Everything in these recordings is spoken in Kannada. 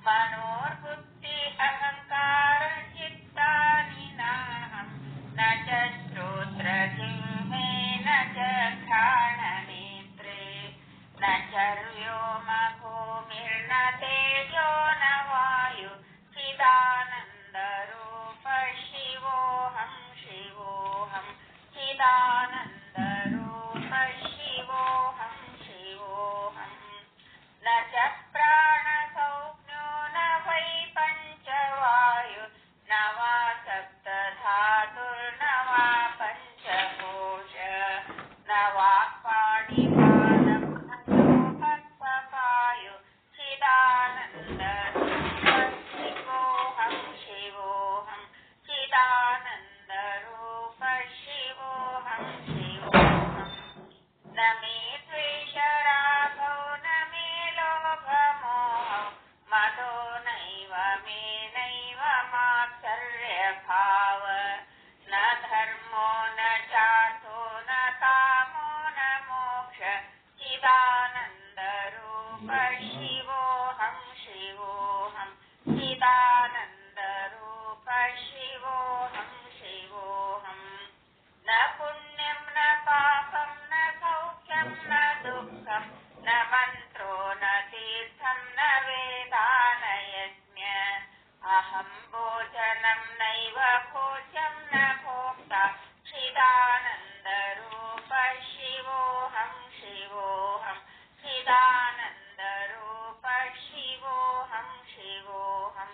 मनोर्बुद्धि अहंकार चित्तानि नाहं न च श्रोत्रजिह्वे न च घ्राणनेत्रे न च व्योम भूमिर्न तेजो न वायु चिदानन्दरूप शिवोऽहं शिवोऽहं चिदानन्दरूप शिवोऽहं शिवोऽहं न च प्राणसौज्ञो न वै पञ्चवायु न वा सप्तधातुर्न वा पञ्चकोश न वा पाणिपादमनोपस्पपायु चिदानन्दरूप शिवोऽहं शिवोऽहं चिदानन्दरूप शिवोऽहं शिवोऽहं न मे द्वेषरागौ न मे लोभमोहौ मदो नैव मे नैव मात्सर्यभाव न धर्मो न चार्थो न कामो न मोक्ष चिदानन्दरूप शिवोऽहं शिवोऽहं चिदानन्दरूप शिवोऽहं शिवोऽहं न पुण्यं न पापं न सौख्यं न दुःखं न मन्त्रो न तीर्थं न वेदा न यज्ञ अहं भोजनं नैव भोज्यं न भोक्ता चिदानन्दरूप शिवोऽहं शिवोऽहं चिदानन्दरूप शिवोऽहं शिवोऽहं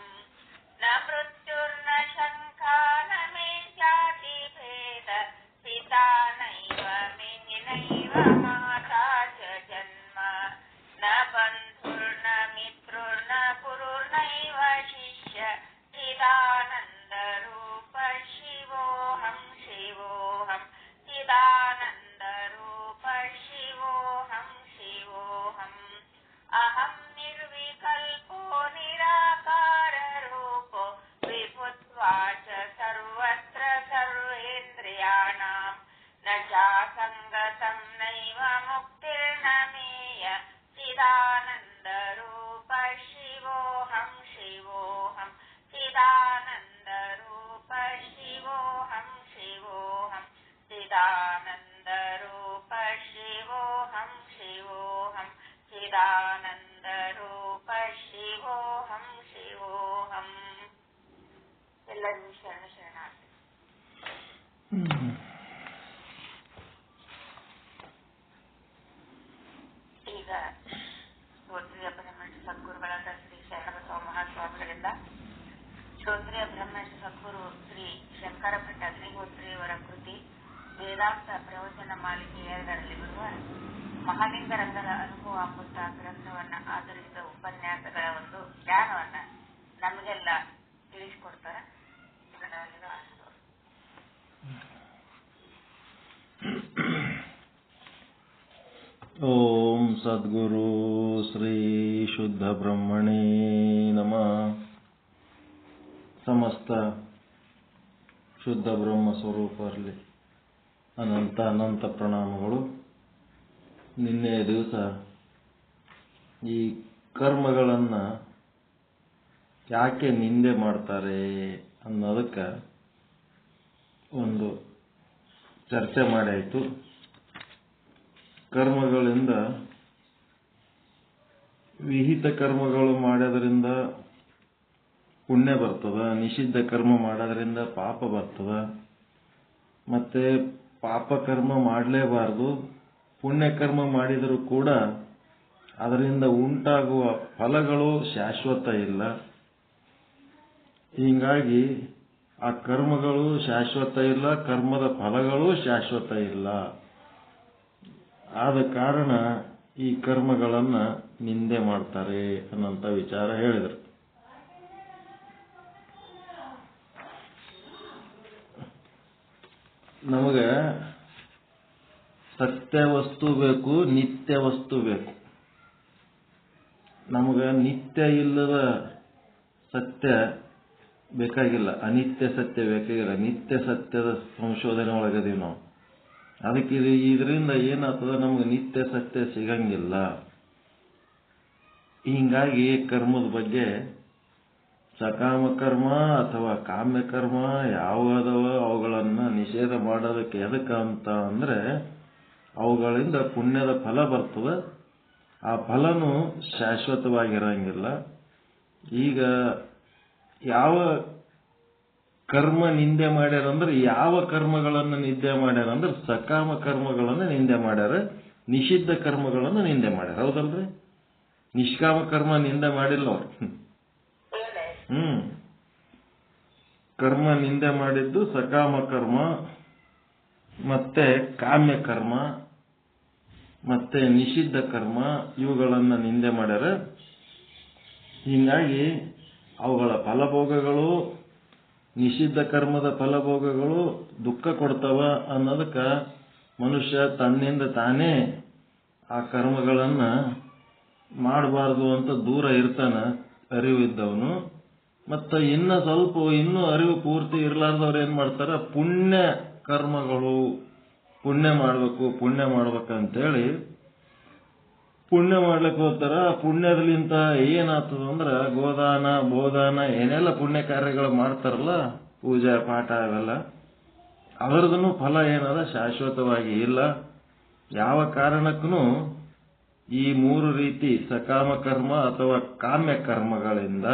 न मृत्युर्न शङ्का न मे जातिभेद पिता नैव मे नैव माता च जन्म न बन्धुर्न मित्रुर्न गुरुर्नैव शिष्य चिदानन्दरूप शिवोऽहं शिवोऽहं चिदानन्दरूप शिवोऽहं शिवोऽहम् अहं निर्विकल्पो निराकाररूपो विभुत्वाच सर्वत्र सर्वेन्द्रियाणां न चासङ्गतं नैव मुक्तिर्न मेय चिदानन्दरूप शिवोऽहं शिवोऽहं चिदानन्दरूप शिवोऽहं शिवोऽहं चिदानन्दरूप शिवोऽहं शिवोऽहं ಚಿದಾನಂದರೂಪ ಶಿವೋಹಂ ಶಿವೋಹಂ. ಎಲ್ಲರಿಗೂ ಶರಣ ಶರಣಾರ್ಥಿ. ಈಗ ಶ್ರೋತ್ರಿಯ ಬ್ರಹ್ಮರ್ಷಿ ಸದ್ಗುರುಗಳಾದ ಶ್ರೀ ಶರಣಬಸವ ಮಹಾಸ್ವಾಮಿಗಳಿಂದ ಶ್ರೋತ್ರಿಯ ಬ್ರಹ್ಮರ್ಷಿ ಸದ್ಗುರು ಶ್ರೀ ಶಂಕರ ಭಟ್ಟ ಅಗ್ನಿಹೋತ್ರಿಯವರ ಕೃತಿ ವೇದಾಂತ ಪ್ರವಚನ ಮಾಲಿಕೆ 2ರಲ್ಲಿ ಬರುವ ಮಹಾಲಿಂಗರಂಗದ ಅನುಭವ ಎಂಬುತ್ತ ಗ್ರಂಥವನ್ನ ಆಧರಿಸಿದ ಉಪನ್ಯಾಸಗಳ ಒಂದು ಜ್ಞಾನವನ್ನ ನಮಗೆಲ್ಲ ತಿಳಿಸಿಕೊಡ್ತಾರೆ. ಓಂ ಸದ್ಗುರು ಶ್ರೀ ಶುದ್ಧ ಬ್ರಹ್ಮಣೇ ನಮಃ. ಸಮಸ್ತ ಶುದ್ಧ ಬ್ರಹ್ಮ ಸ್ವರೂಪರಲ್ಲಿ ಅನಂತ ಅನಂತ ಪ್ರಣಾಮಗಳು. ನಿನ್ನೆ ದಿವಸ ಈ ಕರ್ಮಗಳನ್ನು ಯಾಕೆ ನಿಂದೆ ಮಾಡ್ತಾರೆ ಅನ್ನೋದಕ್ಕೆ ಒಂದು ಚರ್ಚೆ ಮಾಡಾಯಿತು. ಕರ್ಮಗಳಿಂದ ವಿಹಿತ ಕರ್ಮಗಳು ಮಾಡೋದ್ರಿಂದ ಪುಣ್ಯ ಬರ್ತದ, ನಿಷಿದ್ಧ ಕರ್ಮ ಮಾಡೋದ್ರಿಂದ ಪಾಪ ಬರ್ತದ. ಮತ್ತೆ ಪಾಪ ಕರ್ಮ ಮಾಡಲೇಬಾರದು, ಪುಣ್ಯಕರ್ಮ ಮಾಡಿದರೂ ಕೂಡ ಅದರಿಂದ ಉಂಟಾಗುವ ಫಲಗಳು ಶಾಶ್ವತ ಇಲ್ಲ. ಹೀಗಾಗಿ ಆ ಕರ್ಮಗಳು ಶಾಶ್ವತ ಇಲ್ಲ, ಕರ್ಮದ ಫಲಗಳು ಶಾಶ್ವತ ಇಲ್ಲ. ಆದ ಕಾರಣ ಈ ಕರ್ಮಗಳನ್ನು ನಿಂದೆ ಮಾಡ್ತಾರೆ ಅನ್ನೋಂಥ ವಿಚಾರ ಹೇಳಿದರು. ನಮಗೆ ಸತ್ಯ ವಸ್ತು ಬೇಕು, ನಿತ್ಯ ವಸ್ತು ಬೇಕು. ನಮಗೆ ನಿತ್ಯ ಇಲ್ಲದ ಸತ್ಯ ಬೇಕಾಗಿಲ್ಲ, ಅನಿತ್ಯ ಸತ್ಯ ಬೇಕಾಗಿಲ್ಲ. ನಿತ್ಯ ಸತ್ಯದ ಸಂಶೋಧನೆ ಒಳಗದೀವಿ ನಾವು. ಅದಕ್ಕೆ ಇದರಿಂದ ಏನಾಗ್ತದ, ನಮಗೆ ನಿತ್ಯ ಸತ್ಯ ಸಿಗಂಗಿಲ್ಲ. ಹೀಗಾಗಿ ಕರ್ಮದ ಬಗ್ಗೆ ಸಕಾಮ ಕರ್ಮ ಅಥವಾ ಕಾಮ್ಯ ಕರ್ಮ ಯಾವುದವ ಅವುಗಳನ್ನ ನಿಷೇಧ ಮಾಡೋದಕ್ಕೆ ಎದಕ್ಕೆ ಅಂತ ಅಂದ್ರೆ ಅವುಗಳಿಂದ ಪುಣ್ಯದ ಫಲ ಬರ್ತದೆ. ಆ ಫಲನು ಶಾಶ್ವತವಾಗಿರಂಗಿಲ್ಲ. ಈಗ ಯಾವ ಕರ್ಮ ನಿಂದೆ ಮಾಡ್ಯಾರಂದ್ರೆ ಯಾವ ಕರ್ಮಗಳನ್ನು ನಿಂದೆ ಮಾಡ್ಯಾರಂದ್ರೆ ಸಕಾಮ ಕರ್ಮಗಳನ್ನು ನಿಂದೆ ಮಾಡ್ಯಾರ, ನಿಷಿದ್ಧ ಕರ್ಮಗಳನ್ನು ನಿಂದೆ ಮಾಡ್ಯಾರ. ಹೌದಲ್ರಿ? ನಿಷ್ಕಾಮ ಕರ್ಮ ನಿಂದೆ ಮಾಡಿಲ್ಲ ಅವ್ರು. ಕರ್ಮ ನಿಂದೆ ಮಾಡಿದ್ದು ಸಕಾಮ ಕರ್ಮ ಮತ್ತೆ ಕಾಮ್ಯ ಕರ್ಮ ಮತ್ತೆ ನಿಷಿದ್ಧ ಕರ್ಮ ಇವುಗಳನ್ನ ನಿಂದೆ ಮಾಡ್ಯಾರ. ಹೀಗಾಗಿ ಅವುಗಳ ಫಲಭೋಗಗಳು, ನಿಷಿದ್ಧ ಕರ್ಮದ ಫಲಭೋಗಗಳು ದುಃಖ ಕೊಡ್ತವ ಅನ್ನೋದಕ್ಕ ಮನುಷ್ಯ ತನ್ನಿಂದ ತಾನೇ ಆ ಕರ್ಮಗಳನ್ನ ಮಾಡಬಾರ್ದು ಅಂತ ದೂರ ಇರ್ತಾನ, ಅರಿವಿದ್ದವನು. ಮತ್ತ ಇನ್ನೂ ಅರಿವು ಪೂರ್ತಿ ಇರ್ಲಾರ್ದವ್ರು ಏನ್ ಮಾಡ್ತಾರ, ಪುಣ್ಯ ಕರ್ಮಗಳು, ಪುಣ್ಯ ಮಾಡ್ಬೇಕಂತೇಳಿ ಪುಣ್ಯ ಮಾಡ್ಲಿಕ್ಕೆ ಹೋಗ್ತಾರ. ಪುಣ್ಯದಲ್ಲಿಂತ ಏನಾಗ್ತದಂದ್ರ ಗೋದಾನ ಬೋದಾನ ಏನೆಲ್ಲ ಪುಣ್ಯ ಕಾರ್ಯಗಳು ಮಾಡ್ತಾರಲ್ಲ, ಪೂಜಾ ಪಾಠ ಅವೆಲ್ಲ, ಅದರದನ್ನು ಫಲ ಏನದ ಶಾಶ್ವತವಾಗಿ ಇಲ್ಲ. ಯಾವ ಕಾರಣಕ್ಕೂ ಈ ಮೂರು ರೀತಿ ಸಕಾಮ ಕರ್ಮ ಅಥವಾ ಕಾಮ್ಯ ಕರ್ಮಗಳಿಂದ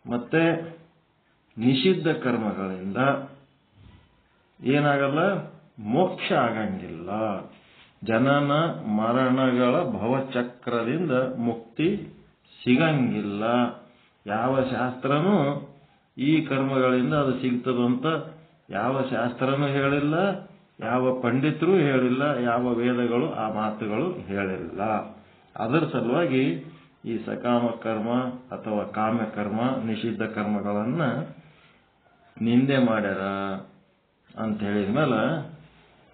ಮತ್ತೆ ನಿಷಿದ್ಧ ಕರ್ಮಗಳಿಂದ ಏನಾಗಲ್ಲ, ಮೋಕ್ಷ ಆಗಂಗಿಲ್ಲ. ಜನನ ಮರಣಗಳ ಭವಚಕ್ರದಿಂದ ಮುಕ್ತಿ ಸಿಗಂಗಿಲ್ಲ. ಯಾವ ಶಾಸ್ತ್ರನೂ ಈ ಕರ್ಮಗಳಿಂದ ಅದು ಸಿಗ್ತದಂತ ಯಾವ ಶಾಸ್ತ್ರನೂ ಹೇಳಿಲ್ಲ, ಯಾವ ಪಂಡಿತರು ಹೇಳಿಲ್ಲ, ಯಾವ ವೇದಗಳು ಆ ಮಾತುಗಳು ಹೇಳಿಲ್ಲ. ಅದರ ಸಲುವಾಗಿ ಈ ಸಕಾಮ ಕರ್ಮ ಅಥವಾ ಕಾಮ್ಯ ಕರ್ಮ, ನಿಷಿದ್ಧ ಕರ್ಮಗಳನ್ನ ನಿಂದೆ ಮಾಡ್ಯಾರ ಅಂತ ಹೇಳಿದ್ಮೇಲೆ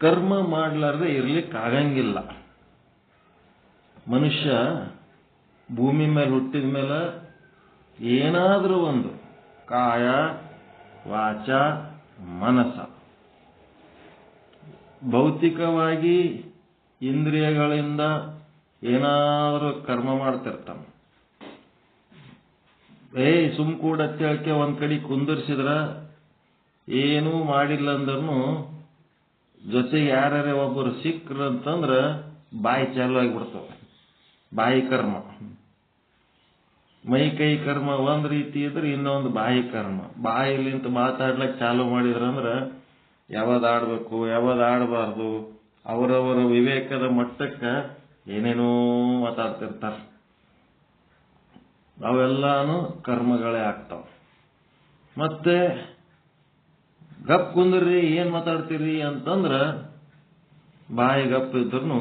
ಕರ್ಮ ಮಾಡ್ಲಾರ್ದೆ ಇರ್ಲಿಕ್ಕಾಗಂಗಿಲ್ಲ. ಮನುಷ್ಯ ಭೂಮಿ ಮೇಲೆ ಹುಟ್ಟಿದ ಮೇಲೆ ಏನಾದ್ರೂ ಒಂದು ಕಾಯ ವಾಚ ಮನಸ್ಸ ಭೌತಿಕವಾಗಿ ಇಂದ್ರಿಯಗಳಿಂದ ಏನಾದ್ರೂ ಕರ್ಮ ಮಾಡ್ತಿರ್ತಾನ. ಸುಮ್ ಕೂಡ ತಿಳಕ್ಕೆ ಒಂದ್ ಕಡೆ ಕುಂದರ್ಸಿದ್ರ ಏನೂ ಮಾಡಿಲ್ಲ ಅಂದ್ರೂ ಜೊತೆಗೆ ಯಾರ್ಯಾರೇ ಒಬ್ಬರು ಸಿಕ್ರಂತಂದ್ರ ಬಾಯಿ ಚಾಲು ಆಗಿಬಿಡ್ತಾವ. ಬಾಯಿ ಕರ್ಮ, ಮೈ ಕೈ ಕರ್ಮ ಒಂದ್ ರೀತಿ ಇದ್ರೆ ಇನ್ನೊಂದು ಬಾಯಿ ಕರ್ಮ. ಬಾಯಿಲಿಂತ ಮಾತಾಡ್ಲಕ್ ಚಾಲು ಮಾಡಿದ್ರಂದ್ರ ಯಾವದಾಡ್ಬೇಕು ಯಾವದಾಡಬಾರ್ದು ಅವರವರ ವಿವೇಕದ ಮಟ್ಟಕ್ಕ ಏನೇನೋ ಮಾತಾಡ್ತಿರ್ತಾರ. ಅವೆಲ್ಲಾನು ಕರ್ಮಗಳೇ ಆಗ್ತಾವ. ಮತ್ತೆ ಗಪ್ ಕುಂದ್ರಿ ಏನ್ ಮಾತಾಡ್ತೀರಿ ಅಂತಂದ್ರ ಬಾಯಿ ಗಪ್ ಇದ್ರು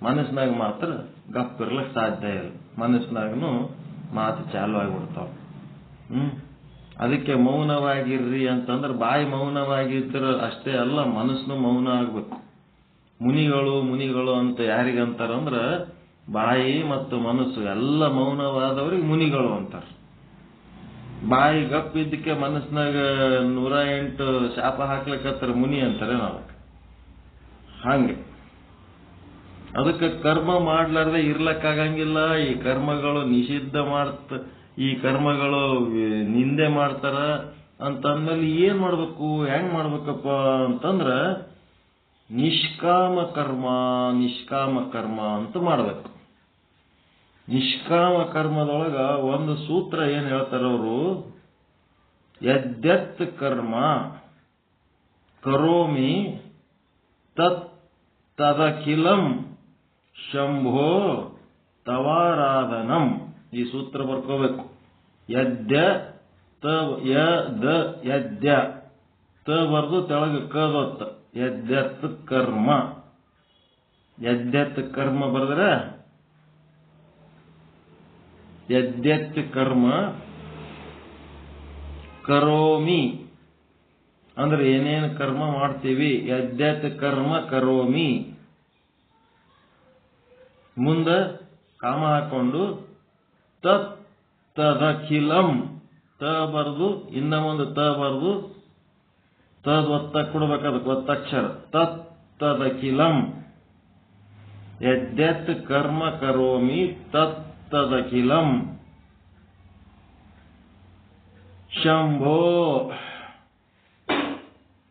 ಮನಸ್ಸಿನಾಗ ಮಾತ್ರ ಗಪ್ ಇರ್ಲಕ್ ಸಾಧ್ಯ ಇಲ್ಲ. ಮನಸ್ಸಿನಾಗನು ಮಾತು ಚಾಲು ಆಗಿಬಿಡ್ತಾವ. ಅದಕ್ಕೆ ಮೌನವಾಗಿರ್ರಿ ಅಂತಂದ್ರೆ ಬಾಯಿ ಮೌನವಾಗಿದ್ರ ಅಷ್ಟೇ ಅಲ್ಲ, ಮನಸ್ಸನ್ನು ಮೌನ ಆಗ್ಬೇಕು. ಮುನಿಗಳು ಅಂತ ಯಾರಿಗಂತಾರಂದ್ರ ಬಾಯಿ ಮತ್ತು ಮನಸ್ಸು ಎಲ್ಲ ಮೌನವಾದವ್ರಿಗೆ ಮುನಿಗಳು ಅಂತಾರ. ಬಾಯಿ ಗಪ್ ಇದ್ದಕ್ಕೆ ಮನಸ್ಸಿನಾಗ 108 ಶಾಪ ಹಾಕ್ಲಿಕ್ಕತ್ತಾರ ಮುನಿ ಅಂತಾರೆ ನಾವು. ಹಂಗೆ ಅದಕ್ಕೆ ಕರ್ಮ ಮಾಡ್ಲಾರ್ದೆ ಇರ್ಲಕ್ಕಾಗಂಗಿಲ್ಲ. ಈ ಕರ್ಮಗಳು ನಿಷಿದ್ಧ ಈ ಕರ್ಮಗಳು ನಿಂದೆ ಮಾಡ್ತಾರ ಅಂತಂದ್ಮೇಲೆ ಏನ್ ಮಾಡ್ಬೇಕು, ಹೆಂಗ್ ಮಾಡ್ಬೇಕಪ್ಪ ಅಂತಂದ್ರ ನಿಷ್ಕಾಮ ಕರ್ಮ ಅಂತ ಮಾಡ್ಬೇಕು. ನಿಷ್ಕಾಮ ಕರ್ಮದೊಳಗ ಒಂದು ಸೂತ್ರ ಏನ್ ಹೇಳ್ತಾರ ಅವರು, ಯದ್ಯತ್ ಕರ್ಮ ಕರೋಮಿ ತತ್ ತದಖಿಲಂ ಶಂಭೋ ತವಾರಾಧನಂ. ಈ ಸೂತ್ರ ಬರ್ಕೋಬೇಕು. ಯದ್ಯ ತ ಬರ್ದು ತೆಳಗ ಕದೊತ್ತ ಯದ್ಯತ್ ಕರ್ಮ ಬರೆದ್ರೆ ಯದ್ಯತ್ ಕರ್ಮ ಕರೋಮಿ ಅಂದ್ರೆ ಏನೇನು ಕರ್ಮ ಮಾಡ್ತೀವಿ. ಯದ್ಯತ್ ಕರ್ಮ ಕರೋಮಿ ಮುಂದ ಕಾಮ ಹಾಕೊಂಡು ತತ್ ತದಖಿಲಂ ತ ಬರ್ದು ಇನ್ನ ಒಂದು ತ ಬರ್ದು ತದ್ ಒತ್ತ ಕೊಡ್ಬೇಕು, ಅದಕ್ಕೆ ಒತ್ತಕ್ಷರ. ತತ್ ತದಖಿಲಂ ಯದ್ಯತ್ ಕರ್ಮ ಕರೋಮಿ ತತ್ ತದಖಿಲಂ. ಶಂಭೋ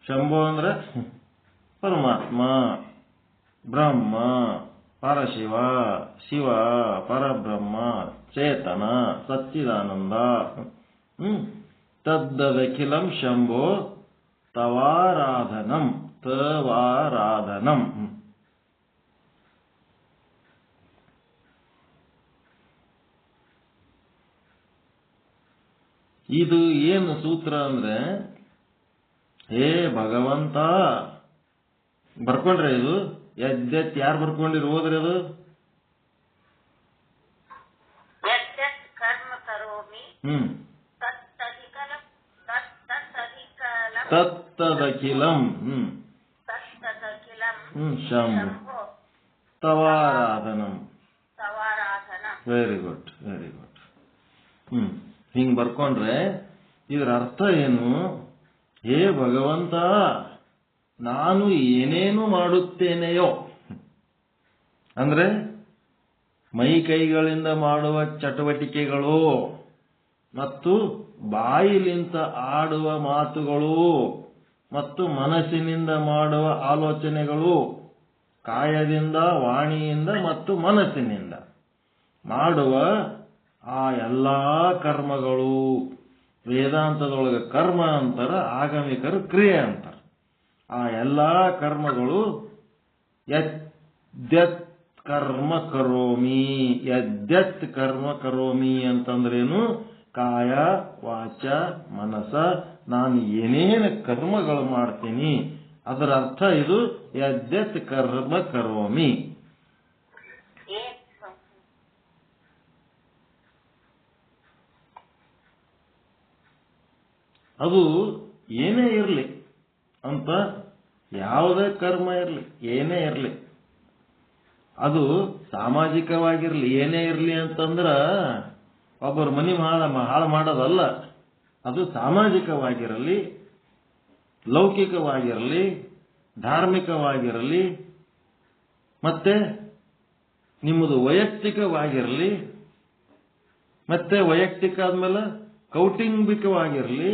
ಶಂಭೋ ಅಂದ್ರೆ ಪರಮಾತ್ಮ, ಬ್ರಹ್ಮ, ಪರಶಿವ, ಶಿವ, ಪರಬ್ರಹ್ಮ, ಚೇತನ, ಸಚ್ಚಿದಾನಂದ. ತದ್ದದಖಿಲಂ ಶಂಭೋ ತವಾರಾಧನಂ ತವಾರಾಧನಂ. ಇದು ಏನು ಸೂತ್ರ ಅಂದ್ರೆ, ಹೇ ಭಗವಂತ ಬರ್ಕೊಂಡ್ರೆ ಇದು ಯದ್ಯತ್ ಯಾರು ಬರ್ಕೊಂಡಿರು ಹೋದ್ರಿ ಅದು ಕರ್ಮ ಕರೋಮಿ ತತ್ತದಖಿಲಂ ಶಂಭೋ ತವಾರಾಧನಂ. Very good very good. ಹಿಂಗ್ ಬರ್ಕೊಂಡ್ರೆ ಇದರ ಅರ್ಥ ಏನು? ಹೇ ಭಗವಂತ, ನಾನು ಏನೇನು ಮಾಡುತ್ತೇನೆಯೋ ಅಂದ್ರೆ ಮೈ ಕೈಗಳಿಂದ ಮಾಡುವ ಚಟುವಟಿಕೆಗಳು ಮತ್ತು ಬಾಯಿಲಿಂದ ಆಡುವ ಮಾತುಗಳು ಮತ್ತು ಮನಸ್ಸಿನಿಂದ ಮಾಡುವ ಆಲೋಚನೆಗಳು, ಕಾಯದಿಂದ, ವಾಣಿಯಿಂದ ಮತ್ತು ಮನಸ್ಸಿನಿಂದ ಮಾಡುವ ಆ ಎಲ್ಲಾ ಕರ್ಮಗಳು. ವೇದಾಂತದೊಳಗೆ ಕರ್ಮ ಅಂತಾರ, ಆಗಮಿಕರು ಕ್ರಿಯೆ ಅಂತಾರ. ಆ ಎಲ್ಲಾ ಕರ್ಮಗಳು ಯದ್ಯತ್ ಕರ್ಮ ಕರೋಮಿ. ಯದ್ಯತ್ ಕರ್ಮ ಕರೋಮಿ ಅಂತಂದ್ರೇನು? ಕಾಯ ವಾಚ ಮನಸ, ನಾನು ಏನೇನು ಕರ್ಮಗಳು ಮಾಡ್ತೀನಿ ಅದರ ಅರ್ಥ ಇದು. ಯದ್ಯತ್ ಕರ್ಮ ಕರೋಮಿ. ಅದು ಏನೇ ಇರಲಿ ಅಂತ, ಯಾವುದೇ ಕರ್ಮ ಇರಲಿ, ಏನೇ ಇರಲಿ, ಅದು ಸಾಮಾಜಿಕವಾಗಿರ್ಲಿ, ಏನೇ ಇರಲಿ ಅಂತಂದ್ರ ಒಬ್ಬರ ಮನಿ ಹಾಳು ಮಾಡೋದಲ್ಲ. ಅದು ಸಾಮಾಜಿಕವಾಗಿರಲಿ, ಲೌಕಿಕವಾಗಿರಲಿ, ಧಾರ್ಮಿಕವಾಗಿರಲಿ, ಮತ್ತೆ ನಿಮ್ಮದು ವೈಯಕ್ತಿಕವಾಗಿರಲಿ, ಮತ್ತೆ ವೈಯಕ್ತಿಕ ಆದ್ಮೇಲೆ ಕೌಟುಂಬಿಕವಾಗಿರಲಿ,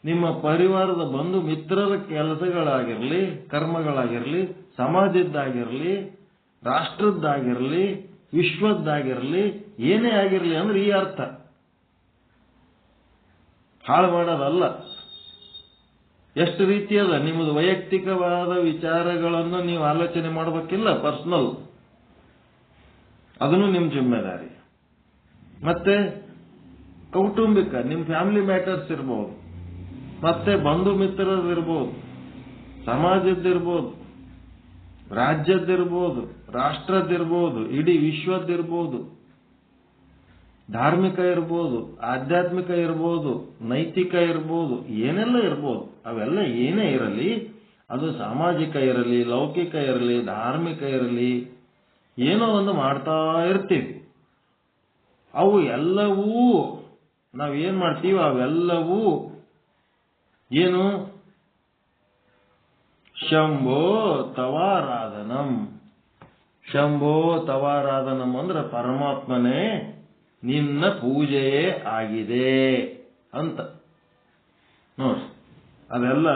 ನಿಮ್ಮ ಪರಿವಾರದ ಬಂಧು ಮಿತ್ರರ ಕೆಲಸಗಳಾಗಿರಲಿ, ಕರ್ಮಗಳಾಗಿರಲಿ, ಸಮಾಜದ್ದಾಗಿರಲಿ, ರಾಷ್ಟ್ರದ್ದಾಗಿರಲಿ, ವಿಶ್ವದ್ದಾಗಿರಲಿ, ಏನೇ ಆಗಿರಲಿ ಅಂದ್ರೆ ಈ ಅರ್ಥ. ಹಾಳು ಮಾಡೋದಲ್ಲ. ಎಷ್ಟು ರೀತಿಯದ ನಿಮ್ಮದು ವೈಯಕ್ತಿಕವಾದ ವಿಚಾರಗಳನ್ನು ನೀವು ಆಲೋಚನೆ ಮಾಡಬೇಕಿಲ್ಲ, ಪರ್ಸನಲ್, ಅದನ್ನು ನಿಮ್ಮ ಜಿಮ್ಮೆದಾರಿ. ಮತ್ತೆ ಕೌಟುಂಬಿಕ, ನಿಮ್ಮ ಫ್ಯಾಮಿಲಿ ಮ್ಯಾಟರ್ಸ್ ಇರ್ಬೋದು, ಮತ್ತೆ ಬಂಧು ಮಿತ್ರರದಿರ್ಬೋದು, ಸಮಾಜದ್ದಿರ್ಬೋದು, ರಾಜ್ಯದ್ದಿರ್ಬೋದು, ರಾಷ್ಟ್ರದ್ದಿರ್ಬೋದು, ಇಡೀ ವಿಶ್ವದ್ದಿರ್ಬೋದು, ಧಾರ್ಮಿಕ ಇರ್ಬೋದು, ಆಧ್ಯಾತ್ಮಿಕ ಇರ್ಬೋದು, ನೈತಿಕ ಇರ್ಬೋದು, ಏನೆಲ್ಲ ಇರ್ಬೋದು. ಅವೆಲ್ಲ ಏನೇ ಇರಲಿ, ಅದು ಸಾಮಾಜಿಕ ಇರಲಿ, ಲೌಕಿಕ ಇರಲಿ, ಧಾರ್ಮಿಕ ಇರಲಿ, ಏನೋ ಒಂದು ಮಾಡ್ತಾ ಇರ್ತೀವಿ. ಅವು ಎಲ್ಲವೂ ನಾವೇನ್ ಮಾಡ್ತೀವಿ, ಅವೆಲ್ಲವೂ ಏನು? ಶಂಭೋ ತವಾರಾಧನಂ. ಶಂಭೋ ತವಾರಾಧನಂ ಅಂದ್ರೆ ಪರಮಾತ್ಮನೇ ನಿನ್ನ ಪೂಜೆಯೇ ಆಗಿದೆ ಅಂತ ನೋಡ್ರಿ. ಅದೆಲ್ಲ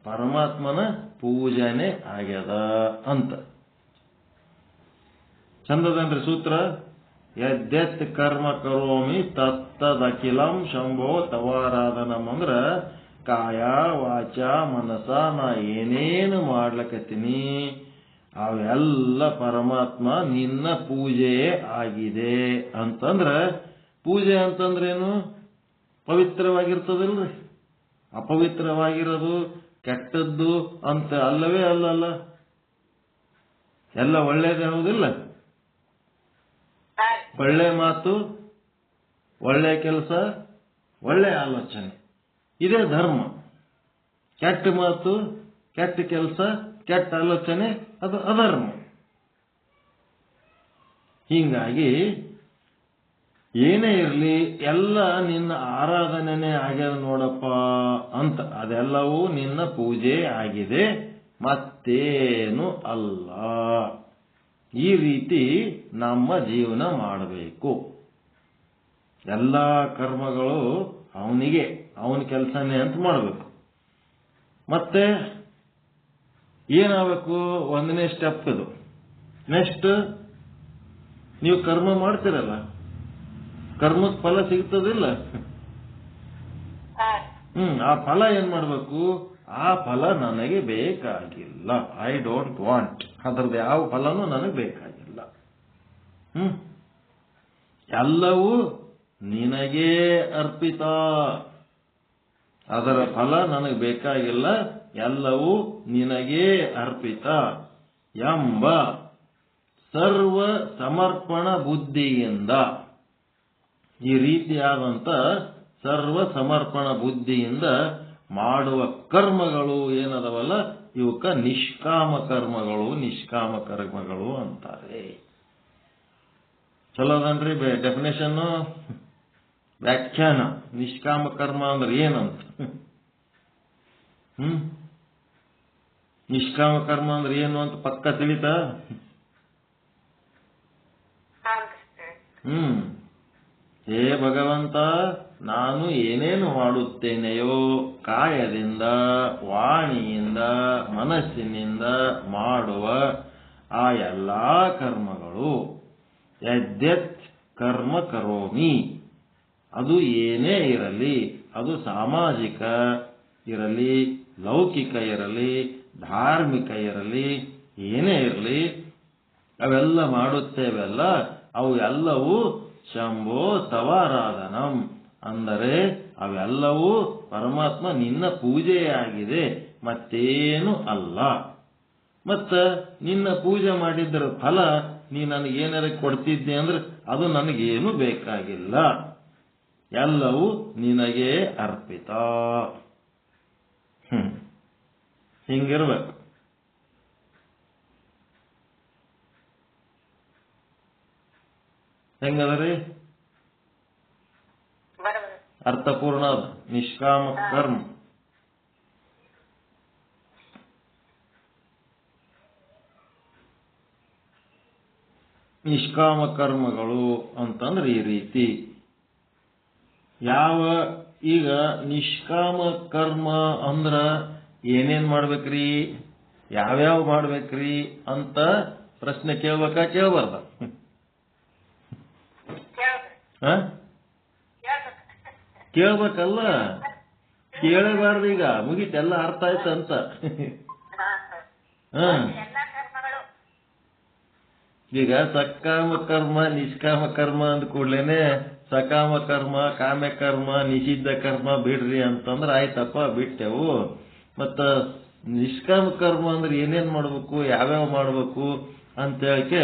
ಪರಮಾತ್ಮನ ಪೂಜೆನೇ ಆಗ್ಯದ ಅಂತ. ಚಂದದನ್ರಿ ಸೂತ್ರ. ಯದ್ಯತ್ ಕರ್ಮ ಕರೋಮಿ ತತ್ತದಖಿಲಂ ಶಂಭೋ ತವಾರಾಧನಂ ಅಂದ್ರ ಕಾಯ ವಾಚ ಮನಸ ನಾ ಏನೇನು ಮಾಡ್ಲಕತ್ತೀನಿ ಅವೆಲ್ಲ ಪರಮಾತ್ಮ ನಿನ್ನ ಪೂಜೆಯೇ ಆಗಿದೆ ಅಂತಂದ್ರ, ಪೂಜೆ ಅಂತಂದ್ರೇನು? ಪವಿತ್ರವಾಗಿರ್ತದಲ್ರಿ. ಅಪವಿತ್ರವಾಗಿರೋದು, ಕೆಟ್ಟದ್ದು ಅಂತ ಅಲ್ಲವೇ ಅಲ್ಲಲ್ಲ. ಎಲ್ಲ ಒಳ್ಳೇದೇ ಹೌದಿಲ್ಲ? ಒಳ್ಳೆ ಮಾತು, ಒಳ್ಳೆ ಕೆಲಸ, ಒಳ್ಳೆ ಆಲೋಚನೆ, ಇದೇ ಧರ್ಮ. ಕೆಟ್ಟ ಮಾತು, ಕೆಟ್ಟ ಕೆಲಸ, ಕೆಟ್ಟ ಆಲೋಚನೆ ಅದು ಅಧರ್ಮ. ಹೀಗಾಗಿ ಏನೇ ಇರಲಿ ಎಲ್ಲ ನಿನ್ನ ಆರಾಧನೆನೇ ಆಗ್ಯದ ನೋಡಪ್ಪ ಅಂತ. ಅದೆಲ್ಲವೂ ನಿನ್ನ ಪೂಜೆ ಆಗಿದೆ, ಮತ್ತೇನು ಅಲ್ಲ. ಈ ರೀತಿ ನಮ್ಮ ಜೀವನ ಮಾಡಬೇಕು. ಎಲ್ಲ ಕರ್ಮಗಳು ಅವನಿಗೆ ಅವನ ಕೆಲಸನೇ ಅಂತ ಮಾಡಬೇಕು. ಮತ್ತೆ ಏನಾಗಬೇಕು? ಒಂದನೇ ಸ್ಟೆಪ್ ಇದು. ನೆಕ್ಸ್ಟ್ ನೀವು ಕರ್ಮ ಮಾಡ್ತೀರಲ್ಲ, ಕರ್ಮದ ಫಲ ಸಿಗ್ತದಿಲ್ಲ? ಆ ಫಲ ಏನ್ ಮಾಡಬೇಕು? ಆ ಫಲ ನನಗೆ ಬೇಕಾಗಿಲ್ಲ, ಐ ಡೋಂಟ್ ವಾಂಟ್. ಅದರದ್ದು ಯಾವ ಫಲನೂ ನನಗೆ ಬೇಕಾಗಿಲ್ಲ. ಎಲ್ಲವೂ ನಿನಗೇ ಅರ್ಪಿತ, ಅದರ ಫಲ ನನಗೆ ಬೇಕಾಗಿಲ್ಲ, ಎಲ್ಲವೂ ನಿನಗೇ ಅರ್ಪಿತ ಎಂಬ ಸರ್ವ ಸಮರ್ಪಣ ಬುದ್ಧಿಯಿಂದ, ಈ ರೀತಿಯಾದಂತ ಸರ್ವ ಸಮರ್ಪಣ ಬುದ್ಧಿಯಿಂದ ಮಾಡುವ ಕರ್ಮಗಳು ಏನದವಲ್ಲ, ಇವಕ್ಕ ನಿಷ್ಕಾಮ ಕರ್ಮಗಳು ಅಂತಾರೆ. ಚಲೋದನ್ರಿ ಡೆಫಿನೇಷನ್, ವ್ಯಾಖ್ಯಾನ. ನಿಷ್ಕಾಮ ಕರ್ಮ ಅಂದ್ರೆ ಏನಂತ? ನಿಷ್ಕಾಮ ಕರ್ಮ ಅಂದ್ರೆ ಏನು ಅಂತ ಪಕ್ಕ ತಿಳಿತಾ? ಹೇ ಭಗವಂತ, ನಾನು ಏನೇನು ಮಾಡುತ್ತೇನೆಯೋ ಕಾಯದಿಂದ, ವಾಣಿಯಿಂದ, ಮನಸ್ಸಿನಿಂದ ಮಾಡುವ ಆ ಎಲ್ಲಾ ಕರ್ಮಗಳು, ಯದ್ಯತ್ ಕರ್ಮ ಕರೋಮಿ, ಅದು ಏನೇ ಇರಲಿ, ಅದು ಸಾಮಾಜಿಕ ಇರಲಿ, ಲೌಕಿಕ ಇರಲಿ, ಧಾರ್ಮಿಕ ಇರಲಿ, ಏನೇ ಇರಲಿ, ಅವೆಲ್ಲ ಮಾಡುತ್ತೇವೆಲ್ಲ, ಅವು ಎಲ್ಲವೂ ಶಂಭೋ ತವಾರಾಧನಂ, ಅಂದರೆ ಅವೆಲ್ಲವೂ ಪರಮಾತ್ಮ ನಿನ್ನ ಪೂಜೆಯಾಗಿದೆ, ಮತ್ತೇನು ಅಲ್ಲ. ಮತ್ತ ನಿನ್ನ ಪೂಜೆ ಮಾಡಿದ್ದರ ಫಲ ನೀ ನನಗೇನಾರ ಕೊಡ್ತಿದ್ದೆ ಅಂದ್ರೆ ಅದು ನನಗೇನು ಬೇಕಾಗಿಲ್ಲ, ಎಲ್ಲವೂ ನಿನಗೇ ಅರ್ಪಿತ. ಹಿಂಗಿರ್ಬೇಕು. ಹೆಂಗದ್ರಿ? ಅರ್ಥಪೂರ್ಣ ಅದ ನಿಷ್ಕಾಮ ಕರ್ಮ. ನಿಷ್ಕಾಮ ಕರ್ಮಗಳು ಅಂತಂದ್ರೆ ಈ ರೀತಿ. ಈಗ ನಿಷ್ಕಾಮ ಕರ್ಮ ಅಂದ್ರ ಏನೇನ್ ಮಾಡ್ಬೇಕ್ರಿ, ಯಾವ್ಯಾವ ಮಾಡ್ಬೇಕ್ರಿ ಅಂತ ಪ್ರಶ್ನೆ ಕೇಳ್ಬಾರ್ದ? ಕೇಳ್ಬೇಕಲ್ಲ, ಕೇಳಬಾರ್ದು. ಈಗ ಮುಗೀತೆಲ್ಲ, ಅರ್ಥ ಆಯ್ತಂತ. ಈಗ ಸಕಾಮ ಕರ್ಮ ನಿಷ್ಕಾಮ ಕರ್ಮ ಅಂದ ಕೂಡ್ಲೇನೆ ಸಕಾಮ ಕರ್ಮ, ಕಾಮ್ಯ ಕರ್ಮ, ನಿಷಿದ್ಧ ಕರ್ಮ ಬಿಡ್ರಿ ಅಂತಂದ್ರೆ ಆಯ್ತಪ್ಪ ಬಿಟ್ಟೆವು. ಮತ್ತ ನಿಷ್ಕಾಮ ಕರ್ಮ ಅಂದ್ರೆ ಏನೇನ್ ಮಾಡ್ಬೇಕು, ಯಾವ್ಯಾವ ಮಾಡ್ಬೇಕು ಅಂತ ಹೇಳಕ್ಕೆ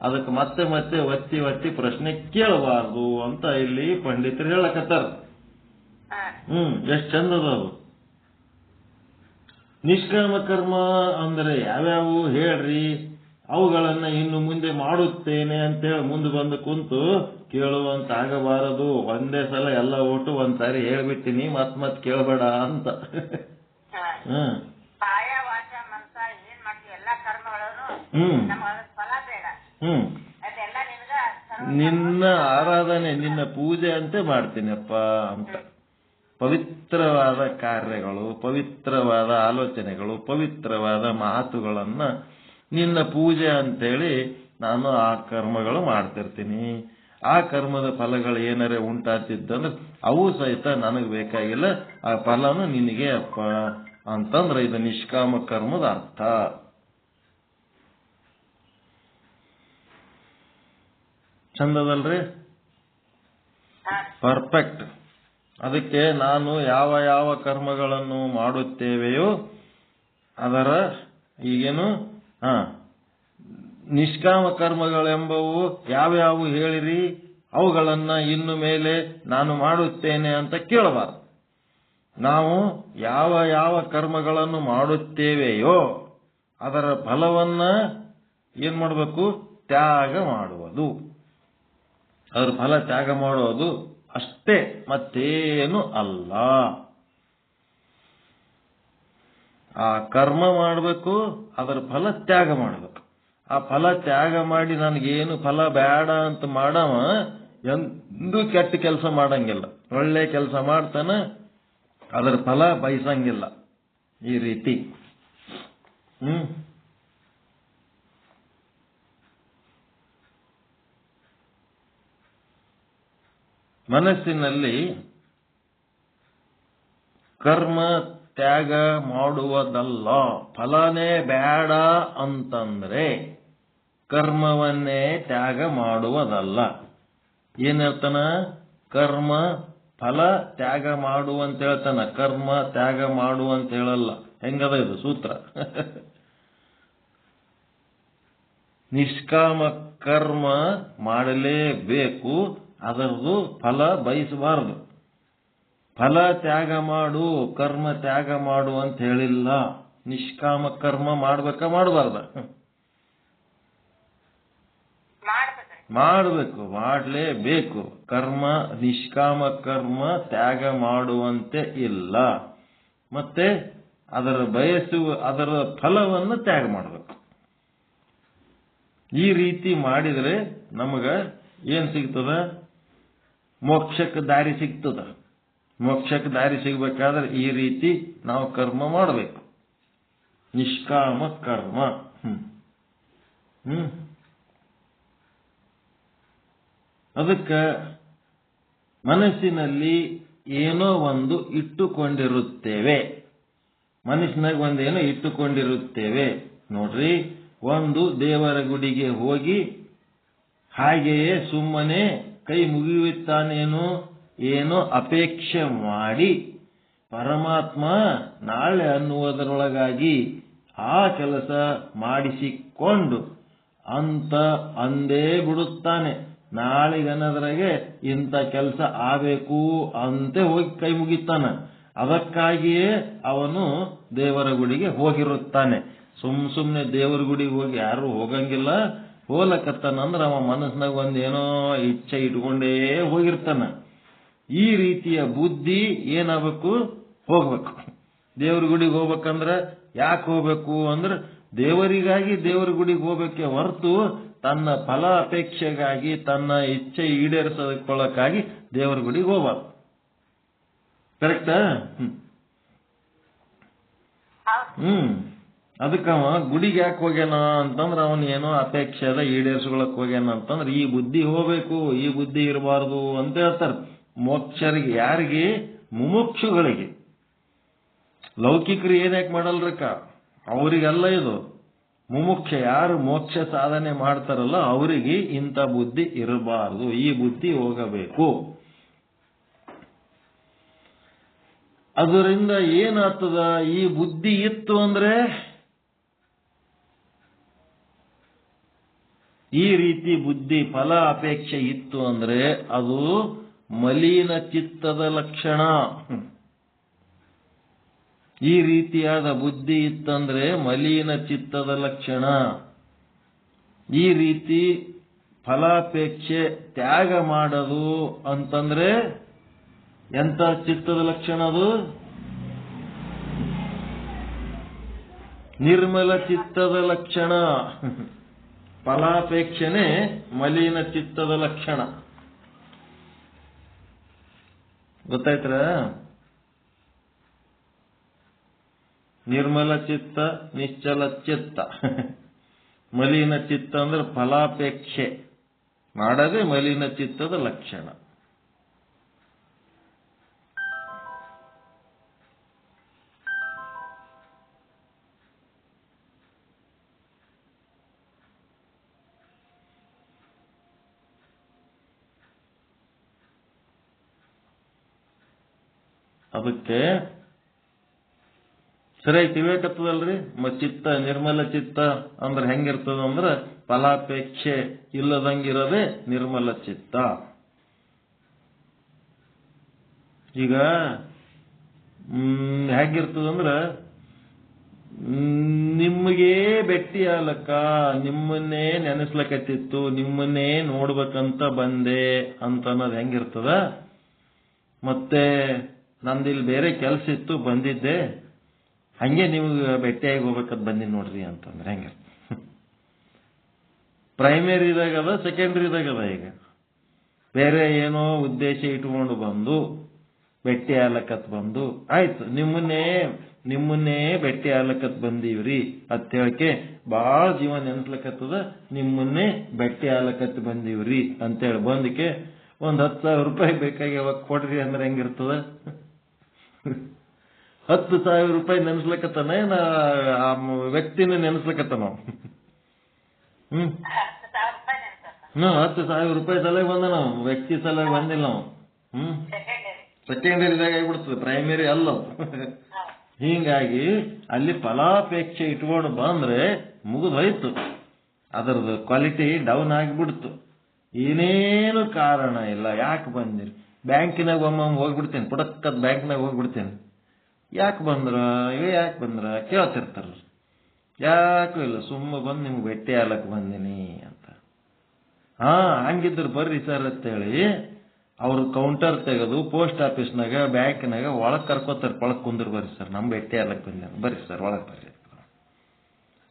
ಅದಕ್ಕೆ ಮತ್ತೆ ಮತ್ತೆ ಒತ್ತಿ ಪ್ರಶ್ನೆ ಕೇಳಬಾರ್ದು ಅಂತ ಇಲ್ಲಿ ಪಂಡಿತರು ಹೇಳಕತ್ತಾರ. ಎಷ್ಟ್ ಚಂದದವು. ನಿಷ್ಕಾಮ ಕರ್ಮ ಅಂದ್ರೆ ಯಾವ್ಯಾವು ಹೇಳ್ರಿ, ಅವುಗಳನ್ನ ಇನ್ನು ಮುಂದೆ ಮಾಡುತ್ತೇನೆ ಅಂತೇಳಿ ಮುಂದೆ ಬಂದು ಕುಂತು ಕೇಳುವಂತ ಆಗಬಾರದು. ಒಂದೇ ಸಲ ಎಲ್ಲ ಒಟ್ಟು ಒಂದ್ಸಾರಿ ಹೇಳ್ಬಿಟ್ಟಿನಿ, ಮತ್ ಕೇಳಬೇಡ ಅಂತ. ನಿನ್ನ ಆರಾಧನೆ, ನಿನ್ನ ಪೂಜೆ ಅಂತೆ ಮಾಡ್ತೀನಪ್ಪ ಅಂತ. ಪವಿತ್ರವಾದ ಕಾರ್ಯಗಳು, ಪವಿತ್ರವಾದ ಆಲೋಚನೆಗಳು, ಪವಿತ್ರವಾದ ಮಾತುಗಳನ್ನ ನಿನ್ನ ಪೂಜೆ ಅಂತೇಳಿ ನಾನು ಆ ಕರ್ಮಗಳು ಮಾಡ್ತಿರ್ತೀನಿ. ಆ ಕರ್ಮದ ಫಲಗಳು ಏನಾರೇ ಉಂಟಾತಿದ್ದಂದ್ರೆ ಅವು ಸಹಿತ ನನಗೆ ಬೇಕಾಗಿಲ್ಲ, ಆ ಫಲನು ನಿನಗೆ ಅಪ್ಪ ಅಂತಂದ್ರೆ ಇದು ನಿಷ್ಕಾಮ ಕರ್ಮದ ಅರ್ಥ. ಚಂದದಲ್ರಿ? ಪರ್ಫೆಕ್ಟ್. ಅದಕ್ಕೆ ನಾನು ಯಾವ ಯಾವ ಕರ್ಮಗಳನ್ನು ಮಾಡುತ್ತೇವೆಯೋ ಅದರ ಈಗೇನು ನಿಷ್ಕಾಮ ಕರ್ಮಗಳೆಂಬವು ಯಾವ್ಯಾವು ಹೇಳಿರಿ, ಅವುಗಳನ್ನ ಇನ್ನು ಮೇಲೆ ನಾನು ಮಾಡುತ್ತೇನೆ ಅಂತ ಕೇಳಬಾರದು. ನಾವು ಯಾವ ಯಾವ ಕರ್ಮಗಳನ್ನು ಮಾಡುತ್ತೇವೆಯೋ ಅದರ ಫಲವನ್ನ ಏನ್ ಮಾಡಬೇಕು? ತ್ಯಾಗ ಮಾಡುವುದು. ಅದರ ಫಲ ತ್ಯಾಗ ಮಾಡುವುದು ಅಷ್ಟೇ, ಮತ್ತೇನು ಅಲ್ಲ. ಆ ಕರ್ಮ ಮಾಡಬೇಕು, ಅದರ ಫಲ ತ್ಯಾಗ ಮಾಡಬೇಕು. ಆ ಫಲ ತ್ಯಾಗ ಮಾಡಿ ನನಗೇನು ಫಲ ಬೇಡ ಅಂತ ಮಾಡವ ಎಂದೂ ಕೆಟ್ಟ ಕೆಲಸ ಮಾಡಂಗಿಲ್ಲ, ಒಳ್ಳೆ ಕೆಲಸ ಮಾಡ್ತಾನ, ಅದರ ಫಲ ಬಯಸಂಗಿಲ್ಲ. ಈ ರೀತಿ ಮನಸ್ಸಿನಲ್ಲಿ ಕರ್ಮ ತ್ಯಾಗ ಮಾಡುವುದಲ್ಲ. ಫಲನೇ ಬೇಡ ಅಂತಂದ್ರೆ ಕರ್ಮವನ್ನೇ ತ್ಯಾಗ ಮಾಡುವುದಲ್ಲ. ಏನ್ ಹೇಳ್ತಾನ? ಕರ್ಮ ಫಲ ತ್ಯಾಗ ಮಾಡುವಂತ ಹೇಳ್ತಾನ, ಕರ್ಮ ತ್ಯಾಗ ಮಾಡುವಂತ ಹೇಳಲ್ಲ. ಹೆಂಗದ ಇದು ಸೂತ್ರ? ನಿಷ್ಕಾಮ ಕರ್ಮ ಮಾಡಲೇಬೇಕು, ಅದರದು ಫಲ ಬಯಸಬಾರದು. ಫಲ ತ್ಯಾಗ ಮಾಡು, ಕರ್ಮ ತ್ಯಾಗ ಮಾಡು ಅಂತ ಹೇಳಿಲ್ಲ. ನಿಷ್ಕಾಮ ಕರ್ಮ ಮಾಡ್ಬೇಕ ಮಾಡಬಾರ್ದ? ಮಾಡಬೇಕು, ಮಾಡಲೇಬೇಕು. ಕರ್ಮ ನಿಷ್ಕಾಮ ಕರ್ಮ ತ್ಯಾಗ ಮಾಡುವಂತೆ ಇಲ್ಲ. ಮತ್ತೆ ಅದರ ಫಲವನ್ನು ತ್ಯಾಗ ಮಾಡಬೇಕು. ಈ ರೀತಿ ಮಾಡಿದರೆ ನಮಗ ಏನ್ ಸಿಗ್ತದ? ಮೋಕ್ಷಕ್ಕೆ ದಾರಿ ಸಿಗ್ತದ. ಮೋಕ್ಷಕ್ಕೆ ದಾರಿ ಸಿಗಬೇಕಾದ್ರೆ ಈ ರೀತಿ ನಾವು ಕರ್ಮ ಮಾಡಬೇಕು, ನಿಷ್ಕಾಮ ಕರ್ಮ. ಅದಕ್ಕೆ ಮನಸ್ಸಿನಲ್ಲಿ ಏನೋ ಒಂದು ಇಟ್ಟುಕೊಂಡಿರುತ್ತೇವೆ. ಮನಸ್ಸಿನಾಗ ಒಂದೇನೋ ಇಟ್ಟುಕೊಂಡಿರುತ್ತೇವೆ ನೋಡ್ರಿ. ಒಂದು ದೇವರ ಗುಡಿಗೆ ಹೋಗಿ ಹಾಗೆಯೇ ಸುಮ್ಮನೆ ಕೈ ಮುಗಿಯುತ್ತಾನೇನೋ ಏನೋ ಅಪೇಕ್ಷೆ ಮಾಡಿ ಪರಮಾತ್ಮ ನಾಳೆ ಅನ್ನುವುದರೊಳಗಾಗಿ ಆ ಕೆಲಸ ಮಾಡಿಸಿಕೊಂಡು ಅಂದೇ ಬಿಡುತ್ತಾನೆ. ನಾಳೆಗನ್ನದ್ರಾಗೆ ಇಂಥ ಕೆಲಸ ಆಗಬೇಕು ಅಂತೆ ಹೋಗಿ ಕೈ ಮುಗಿತಾನ. ಅದಕ್ಕಾಗಿಯೇ ಅವನು ದೇವರ ಗುಡಿಗೆ ಹೋಗಿರುತ್ತಾನೆ. ಸುಮ್ಮನೆ ದೇವರ ಗುಡಿಗೆ ಹೋಗಿ ಯಾರು ಹೋಗಂಗಿಲ್ಲ. ಹೋಲಕತ್ತಾನಂದ್ರೆ ಅವ ಮನಸ್ಸಿನಾಗ ಒಂದೇನೋ ಇಚ್ಛೆ ಇಟ್ಕೊಂಡೇ ಹೋಗಿರ್ತಾನ. ಈ ರೀತಿಯ ಬುದ್ಧಿ ಏನಾಗಬೇಕು? ಹೋಗ್ಬೇಕು. ದೇವ್ರ ಗುಡಿಗೆ ಹೋಗ್ಬೇಕಂದ್ರ ಯಾಕೆ ಹೋಗ್ಬೇಕು ಅಂದ್ರೆ ದೇವರಿಗಾಗಿ ದೇವರ ಗುಡಿಗೆ ಹೋಗ್ಬೇಕೆ ಹೊರತು ತನ್ನ ಫಲ ಅಪೇಕ್ಷೆಗಾಗಿ ತನ್ನ ಇಚ್ಛೆ ಈಡೇರಿಸಿಕೊಳ್ಳಕ್ಕಾಗಿ ದೇವರ ಗುಡಿಗೆ ಹೋಗ್ಬಾರ್ದು. ಕರೆಕ್ಟಾ? ಅದಕ್ಕವ ಗುಡಿಗೆ ಯಾಕೆ ಹೋಗ್ಯಾನ ಅಂತಂದ್ರೆ ಅವನು ಏನೋ ಅಪೇಕ್ಷೆ ಅದ ಈಡೇರಿಸ್ಕೊಳಕ್ ಹೋಗ್ಯಾನ ಅಂತಂದ್ರೆ ಈ ಬುದ್ಧಿ ಹೋಗ್ಬೇಕು, ಈ ಬುದ್ಧಿ ಇರಬಾರ್ದು ಅಂತ ಹೇಳ್ತಾರೆ. ಮೋಕ್ಷರಿಗೆ ಯಾರಿಗೆ? ಮುಮುಕ್ಷುಗಳಿಗೆ. ಲೌಕಿಕರು ಏನ್ಯಾಕೆ ಮಾಡಲ್ರಕ್ಕ? ಅವರಿಗೆಲ್ಲ ಇದು ಮುಮುಕ್ಷ. ಯಾರು ಮೋಕ್ಷ ಸಾಧನೆ ಮಾಡ್ತಾರಲ್ಲ ಅವರಿಗೆ ಇಂಥ ಬುದ್ಧಿ ಇರಬಾರದು, ಈ ಬುದ್ಧಿ ಹೋಗಬೇಕು. ಅದರಿಂದ ಏನಾಗ್ತದ? ಈ ಬುದ್ಧಿ ಇತ್ತು ಅಂದ್ರೆ, ಈ ರೀತಿ ಬುದ್ಧಿ ಫಲ ಅಪೇಕ್ಷೆ ಇತ್ತು ಅಂದ್ರೆ ಅದು ಮಲಿನ ಚಿತ್ತದ ಲಕ್ಷಣ. ಈ ರೀತಿಯಾದ ಬುದ್ಧಿ ಇತ್ತಂದ್ರೆ ಮಲಿನ ಚಿತ್ತದ ಲಕ್ಷಣ. ಈ ರೀತಿ ಫಲಾಪೇಕ್ಷೆ ತ್ಯಾಗ ಮಾಡೋದು ಅಂತಂದ್ರೆ ಎಂತ ಚಿತ್ತದ ಲಕ್ಷಣ? ಅದು ನಿರ್ಮಲ ಚಿತ್ತದ ಲಕ್ಷಣ. ಫಲಾಪೇಕ್ಷೆನೇ ಮಲಿನ ಚಿತ್ತದ ಲಕ್ಷಣ. ಗೊತ್ತಾಯ್ತರ? ನಿರ್ಮಲ ಚಿತ್ತ, ನಿಶ್ಚಲ ಚಿತ್ತ. ಮಲಿನ ಚಿತ್ತ ಅಂದ್ರೆ ಫಲಾಪೇಕ್ಷೆ ಮಾಡದೆ ಮಲಿನ ಚಿತ್ತದ ಲಕ್ಷಣ. ಅದಕ್ಕೆ ಸರಿಯಾಗಿ ತಿಳ್ಬೇಕತ್ತದಲ್ರಿ. ಚಿತ್ತ ನಿರ್ಮಲ ಚಿತ್ತ ಅಂದ್ರೆ ಹೆಂಗಿರ್ತದ ಅಂದ್ರೆ ಫಲಾಪೇಕ್ಷೆ ಇಲ್ಲದಂಗಿರೋದೇ ನಿರ್ಮಲ ಚಿತ್ತ. ಈಗ ಹೇಗಿರ್ತದಂದ್ರ ನಿಮ್ಗೇ ಭೇಟಿ ಆಗ್ಲಕ್ಕ, ನಿಮ್ಮನ್ನೇ ನೆನೆಸ್ಲಕತ್ತಿತ್ತು, ನಿಮ್ಮನ್ನೇ ನೋಡ್ಬೇಕಂತ ಬಂದೆ ಅಂತ ಅನ್ನೋದು ಹೆಂಗಿರ್ತದ? ಮತ್ತೆ ನಂದಿಲ್ಲಿ ಬೇರೆ ಕೆಲಸ ಇತ್ತು ಬಂದಿದ್ದೆ, ಹಂಗೆ ನಿಮ್ಗೆ ಭೇಟಿಯಾಗಿ ಹೋಗ್ಬೇಕಂತ ಬಂದಿನಿ ನೋಡ್ರಿ ಅಂತಂದ್ರೆ ಹೆಂಗ? ಪ್ರೈಮರಿದಾಗದ, ಸೆಕೆಂಡ್ರಿದಾಗದ. ಈಗ ಬೇರೆ ಏನೋ ಉದ್ದೇಶ ಇಟ್ಕೊಂಡು ಬಂದು ಭೇಟಿ ಆಗ್ಲಕತ್ ಬಂದು ಆಯ್ತು ನಿಮ್ಮನ್ನೇ ಭೇಟಿ ಆಗ್ಲಕತ್ ಬಂದೀವ್ರಿ ಅಂತ ಹೇಳಕ್ಕೆ ಬಾಳ ಜೀವ ನೆನ್ಸ್ಲಕತ್ತದ. ನಿಮ್ಮನ್ನೇ ಭೇಟಿ ಆಗ್ಲಕತ್ ಬಂದೀವ್ರಿ ಅಂತೇಳಿ ಬಂದಕ್ಕೆ ಒಂದ್ 10,000 ರೂಪಾಯಿ ಬೇಕಾಗಿ ಯಾವಾಗ ಕೊಡ್ರಿ ಅಂದ್ರೆ ಹೆಂಗಿರ್ತದ? 10,000 ರೂಪಾಯಿ ನೆನ್ಸ್ಲಕತ್ತಾನ ಆ ವ್ಯಕ್ತಿನ ನೆನ್ಸ್ಲಕತ್ತಾನ. 10,000 ರೂಪಾಯಿ ಸಲಹೆ ಬಂದ ನಾವು ವ್ಯಕ್ತಿ ಸಲಹೆ ಬಂದಿಲ್ಲ ನಾವು. ಸೆಕೆಂಡರಿದಾಗ ಆಗಿಬಿಡ್ತದೆ, ಪ್ರೈಮರಿ ಅಲ್ಲ. ಹೀಗಾಗಿ ಅಲ್ಲಿ ಫಲಾಪೇಕ್ಷೆ ಇಟ್ಕೊಂಡು ಬಂದ್ರೆ ಮುಗಿದೋಯ್ತು, ಅದರದ್ದು ಕ್ವಾಲಿಟಿ ಡೌನ್ ಆಗಿಬಿಡ್ತು. ಏನೇನು ಕಾರಣ ಇಲ್ಲ, ಯಾಕೆ ಬಂದಿರಿ? ಬ್ಯಾಂಕಿನಾಗ ಒಮ್ಮೊಮ್ಮೆ ಹೋಗ್ಬಿಡ್ತೇನೆ, ಪುಡಕ್ಕದ ಬ್ಯಾಂಕ್ನಾಗ ಹೋಗ್ಬಿಡ್ತೇನೆ. ಯಾಕೆ ಬಂದ್ರ ಕೇಳ್ತಿರ್ತಾರ. ಯಾಕೂ ಇಲ್ಲ, ಸುಮ್ಮ ಬಂದು ನಿಮ್ಗೆ ಭೇಟಿ ಆಗ್ಲಕ್ ಬಂದಿನಿ ಅಂತ. ಹಂಗಿದ್ರು ಬರ್ರಿ ಸರ್ ಅಂತೇಳಿ ಅವ್ರು ಕೌಂಟರ್ ತೆಗೆದು ಪೋಸ್ಟ್ ಆಫೀಸ್ನಾಗ ಬ್ಯಾಂಕ್ನಾಗ ಒಳಗ್ ಕರ್ಕೋತಾರೆ. ಒಳಗ್ ಕುಂದ್ರ ಬರ್ರಿ ಸರ್, ನಮ್ ಭೇಟಿ ಆಗ್ಲಕ್ ಬಂದೇನೆ, ಬರ್ರಿ ಸರ್ ಒಳಗ್ ಬರ್ರಿ.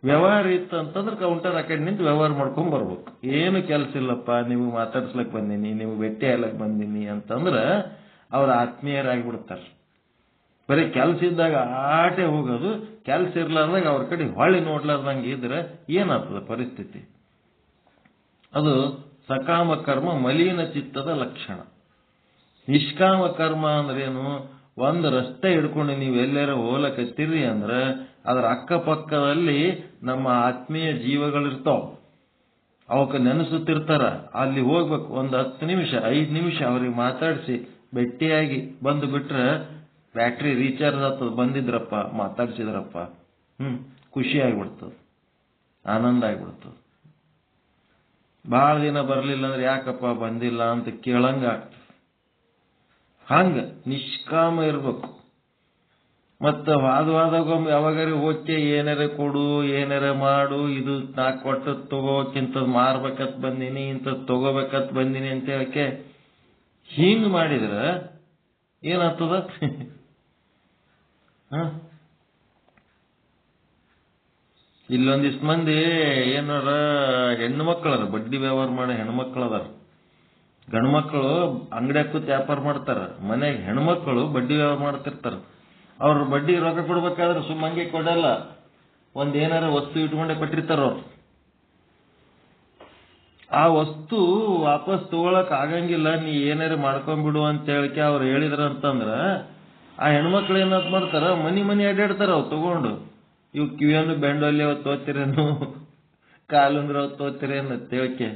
ವ್ಯವಹಾರ ಇತ್ತು ಅಂತಂದ್ರೆ ಕೌಂಟರ್ ಆ ಕಡೆ ನಿಂತು ವ್ಯವಹಾರ ಮಾಡ್ಕೊಂಡ್ ಬರ್ಬೇಕು. ಏನು ಕೆಲಸ ಇಲ್ಲಪ್ಪ, ನೀವು ಮಾತಾಡ್ಸ್ಲಕ್ ಬಂದೀನಿ, ನೀವು ಭೇಟಿ ಆಗ್ಲಕ್ ಬಂದೀನಿ ಅಂತಂದ್ರೆ ಅವ್ರ ಆತ್ಮೀಯರಾಗಿಬಿಡ್ತಾರ. ಬರೀ ಕೆಲ್ಸ ಇದ್ದಾಗ ಆಟೆ ಹೋಗೋದು, ಕೆಲ್ಸ ಇರ್ಲಾರ್ದಾಗ ಅವ್ರ ಕಡೆ ಹೊಳ್ಳಿ ನೋಡ್ಲಾರ್ದಂಗೆ ಇದ್ರೆ ಏನಾಗ್ತದ ಪರಿಸ್ಥಿತಿ? ಅದು ಸಕಾಮ ಕರ್ಮ ಮಲಿನ ಚಿತ್ತದ ಲಕ್ಷಣ. ನಿಷ್ಕಾಮ ಕರ್ಮ ಅಂದ್ರೇನು? ಒಂದು ರಸ್ತೆ ಹಿಡ್ಕೊಂಡು ನೀವು ಎಲ್ಲಾರ ಹೋಲಕತ್ತೀರಿ ಅಂದ್ರೆ ಅದರ ಅಕ್ಕಪಕ್ಕದಲ್ಲಿ ನಮ್ಮ ಆತ್ಮೀಯ ಜೀವಗಳಿರ್ತಾವ, ಅವಕ್ಕೆ ನೆನೆಸುತ್ತಿರ್ತಾರ. ಅಲ್ಲಿ ಹೋಗ್ಬೇಕು, ಒಂದು 10 ನಿಮಿಷ 5 ನಿಮಿಷ ಅವ್ರಿಗೆ ಮಾತಾಡಿಸಿ ಭೇಟಿಯಾಗಿ ಬಂದು ಬಿಟ್ರೆ ಬ್ಯಾಟ್ರಿ ರೀಚಾರ್ಜ್ ಆಗ್ತದೆ. ಬಂದಿದ್ರಪ್ಪ, ಮಾತಾಡ್ಸಿದ್ರಪ್ಪ, ಖುಷಿ ಆಗಿಬಿಡ್ತದೆ, ಆನಂದ ಆಗಿಬಿಡ್ತದೆ. ಬಹಳ ದಿನ ಬರ್ಲಿಲ್ಲ ಅಂದ್ರೆ ಯಾಕಪ್ಪ ಬಂದಿಲ್ಲ ಅಂತ ಕೇಳಂಗ ಆಗ್ತದೆ. ಹಂಗ ನಿಷ್ಕಾಮ ಇರ್ಬೇಕು. ಮತ್ತ ವಾದವಾದಾಗೊಮ್ಮೆ ಯಾವಾಗಾರ ಓಕೆ ಏನಾರ ಕೊಡು, ಏನಾರ ಮಾಡು, ಇದು ನಾ ಕೊಟ್ಟು ತಗೋಕ್ಕಿಂತದ್ ಮಾರ್ಬೇಕತ್ ಬಂದಿನಿ, ಇಂಥದ್ ತಗೋಬೇಕತ್ ಬಂದಿನಿ ಅಂತ ಹೇಳಕ್ಕೆ ಹಿಂಗ್ ಮಾಡಿದ್ರ ಏನಾಗ್ತದ? ಇಲ್ಲೊಂದಿಷ್ಟು ಮಂದಿ ಏನಾರ ಹೆಣ್ಣು ಮಕ್ಕಳದ ಬಡ್ಡಿ ವ್ಯವಹಾರ ಮಾಡೋ ಹೆಣ್ಮಕ್ಳು ಅದಾರ. ಗಂಡು ಮಕ್ಕಳು ಅಂಗಡಿ ಕೂತ್ ವ್ಯಾಪಾರ ಮಾಡ್ತಾರ, ಮನೆಗೆ ಹೆಣ್ಮಕ್ಳು ಬಡ್ಡಿ ವ್ಯವಹಾರ ಮಾಡ್ತಿರ್ತಾರ. ಅವ್ರ ಬಡ್ಡಿ ರೊಕ್ಕ ಕೊಡ್ಬೇಕಾದ್ರೆ ಸುಮ್ಮಂಗೆ ಕೊಡಲ್ಲ, ಒಂದ್ ಏನಾರ ವಸ್ತು ಇಟ್ಕೊಂಡೆ ಕೊಟ್ಟಿರ್ತಾರ ಅವ್ರು. ಆ ವಸ್ತು ವಾಪಸ್ ತಗೊಳಕ್ ಆಗಂಗಿಲ್ಲ, ನೀ ಏನಾರ ಮಾಡ್ಕೊಂಡ್ಬಿಡು ಅಂತ ಹೇಳಿಕೆ ಅವ್ರು ಹೇಳಿದ್ರ ಅಂತಂದ್ರ ಆ ಹೆಣ್ಮಕ್ಳು ಏನಾದ್ ಮಾಡ್ತಾರ, ಮನಿ ಅಡ್ಡಾಡ್ತಾರ ಅವ್ ತಗೊಂಡು. ಇವ್ ಕಿವಿಯನ್ನು ಬೆಂಡಲ್ಲಿ ಅವತ್ತು ತೋತಿರೇನು, ಕಾಲುಂದ್ರ ತೋತಿರೇನು ತೇಳಕೆ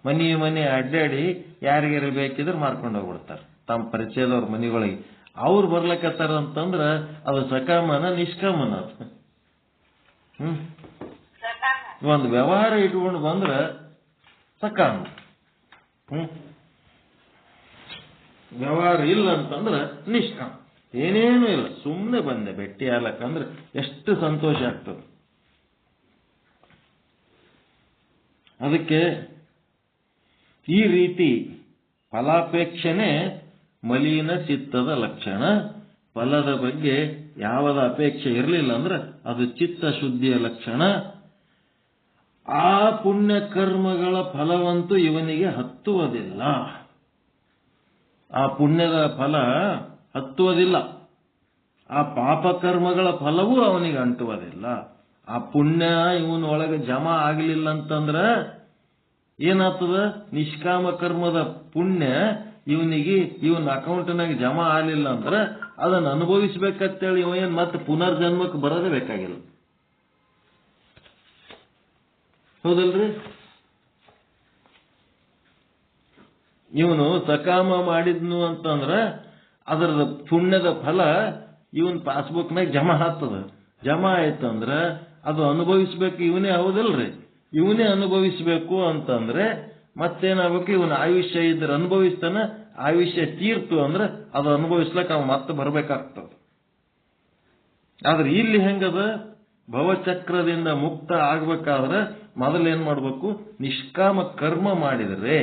ಮನಿ ಅಡ್ಡಾಡಿ ಯಾರಿಗಾರ ಬೇಕಿದ್ರೆ ಮಾರ್ಕೊಂಡು ಹೋಗ್ಬಿಡ್ತಾರ ತಮ್ಮ ಪರಿಚಯದವ್ರ ಮನಿಗಳಿಗೆ. ಅವ್ರು ಬರ್ಲಕತ್ತಾರ ಅಂತಂದ್ರ ಅದು ಸಕಾಮನ ನಿಷ್ಕಾಮನ? ಒಂದು ವ್ಯವಹಾರ ಇಟ್ಕೊಂಡು ಬಂದ್ರ ಸಕಾಮ, ವ್ಯವಹಾರ ಇಲ್ಲ ಅಂತಂದ್ರ ನಿಷ್ಕಾಮ. ಏನೇನು ಇಲ್ಲ, ಸುಮ್ಮನೆ ಬಂದೆ ಭೇಟಿ ಆಗ್ಲಕ್ಕಂದ್ರೆ ಎಷ್ಟು ಸಂತೋಷ ಆಗ್ತದೆ. ಅದಕ್ಕೆ ಈ ರೀತಿ ಫಲಾಪೇಕ್ಷಣೆ ಮಲಿನ ಚಿತ್ತದ ಲಕ್ಷಣ. ಫಲದ ಬಗ್ಗೆ ಯಾವದ ಅಪೇಕ್ಷೆ ಇರಲಿಲ್ಲ ಅಂದ್ರೆ ಅದು ಚಿತ್ತ ಶುದ್ಧಿಯ ಲಕ್ಷಣ. ಆ ಪುಣ್ಯ ಕರ್ಮಗಳ ಫಲವಂತೂ ಇವನಿಗೆ ಹತ್ತುವುದಿಲ್ಲ. ಆ ಪುಣ್ಯದ ಫಲ ಹತ್ತುವುದಿಲ್ಲ, ಆ ಪಾಪ ಕರ್ಮಗಳ ಫಲವೂ ಅವನಿಗೆ ಅಂಟುವುದಿಲ್ಲ. ಆ ಪುಣ್ಯ ಇವನೊಳಗೆ ಜಮಾ ಆಗಲಿಲ್ಲ ಅಂತಂದ್ರ ಏನಾಗ್ತದ? ನಿಷ್ಕಾಮ ಕರ್ಮದ ಪುಣ್ಯ ಇವನ ಅಕೌಂಟ್ನಾಗ ಜಮಾ ಆಗಲಿಲ್ಲ ಅಂದ್ರೆ ಅದನ್ನು ಅನುಭವಿಸ್ಬೇಕಂತೇಳಿ ಇವನ್ ಮತ್ತೆ ಪುನರ್ಜನ್ಮಕ್ಕೆ ಬರೋದೇ ಬೇಕಾಗಿಲ್ಲ. ಹೌದಲ್ರಿ? ಇವನು ಸಕಾಮ ಮಾಡಿದ್ನು ಅಂತಂದ್ರ ಅದರದ ಪುಣ್ಯದ ಫಲ ಇವನ್ ಪಾಸ್ಬುಕ್ನಾಗ ಜಮಾ ಆಗ್ತದ. ಜಮಾ ಆಯ್ತಂದ್ರ ಅದು ಅನುಭವಿಸ್ಬೇಕು ಇವನೇ. ಹೌದಲ್ರಿ? ಇವನೇ ಅನುಭವಿಸ್ಬೇಕು ಅಂತಂದ್ರೆ ಮತ್ತೇನಾಗಬೇಕು? ಇವನ ಆಯುಷ್ಯ ಇದ್ರೆ ಅನುಭವಿಸ್ತಾನ, ಆಯುಷ್ಯ ತೀರ್ತು ಅಂದ್ರೆ ಅದು ಅನುಭವಿಸ್ಲಕ್ಕ ಅವ ಮತ್ತೆ ಬರ್ಬೇಕಾಗ್ತದ. ಆದ್ರೆ ಇಲ್ಲಿ ಹೆಂಗದ? ಭವಚಕ್ರದಿಂದ ಮುಕ್ತ ಆಗ್ಬೇಕಾದ್ರೆ ಮೊದಲೇನ್ ಮಾಡ್ಬೇಕು? ನಿಷ್ಕಾಮ ಕರ್ಮ ಮಾಡಿದರೆ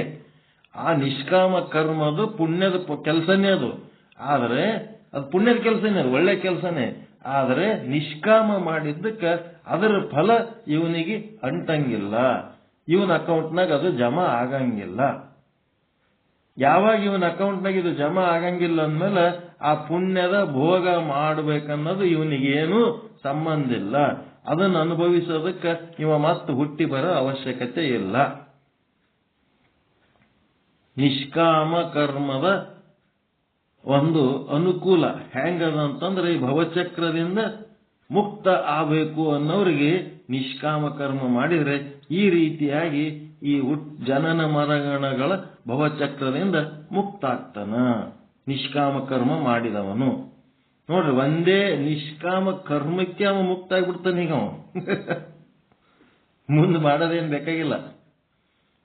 ಆ ನಿಷ್ಕಾಮ ಕರ್ಮದ ಪುಣ್ಯದ ಕೆಲಸನೇ ಅದು. ಆದ್ರೆ ಅದು ಪುಣ್ಯದ ಕೆಲಸನೇ, ಅದು ಒಳ್ಳೆ ಕೆಲಸನೇ. ಆದರೆ ನಿಷ್ಕಾಮ ಮಾಡಿದ್ದಕ್ಕ ಅದರ ಫಲ ಇವನಿಗೆ ಅಂಟಂಗಿಲ್ಲ, ಇವನ ಅಕೌಂಟ್ನಾಗ ಅದು ಜಮಾ ಆಗಂಗಿಲ್ಲ. ಯಾವಾಗ ಇವನ ಅಕೌಂಟ್ನಾಗ ಇದು ಜಮಾ ಆಗಂಗಿಲ್ಲ ಅಂದ್ಮೇಲೆ ಆ ಪುಣ್ಯದ ಭೋಗ ಮಾಡಬೇಕನ್ನೋದು ಇವನಿಗೇನು ಸಂಬಂಧ ಇಲ್ಲ. ಅದನ್ನು ಅನುಭವಿಸೋದಕ್ಕೆ ಇವ ಮತ್ತೆ ಹುಟ್ಟಿ ಬರೋ ಅವಶ್ಯಕತೆ ಇಲ್ಲ. ನಿಷ್ಕಾಮ ಕರ್ಮದ ಒಂದು ಅನುಕೂಲ ಹೆಂಗದ ಅಂತಂದ್ರೆ ಈ ಭವಚಕ್ರದಿಂದ ಮುಕ್ತ ಆಗಬೇಕು ಅನ್ನೋರಿಗೆ ನಿಷ್ಕಾಮ ಕರ್ಮ ಮಾಡಿದ್ರೆ ಈ ರೀತಿಯಾಗಿ ಈ ಜನನ ಮರಣಗಳ ಭವಚಕ್ರದಿಂದ ಮುಕ್ತ ಆಗ್ತಾನ ನಿಷ್ಕಾಮ ಕರ್ಮ ಮಾಡಿದವನು. ನೋಡ್ರಿ, ಒಂದೇ ನಿಷ್ಕಾಮ ಕರ್ಮಕ್ಕೆ ಅವ ಮುಕ್ತ ಆಗ್ಬಿಡ್ತಾನೆ. ಈಗ ಅವ ಮುಂದೆ ಮಾಡೋದೇನ್ ಬೇಕಾಗಿಲ್ಲ.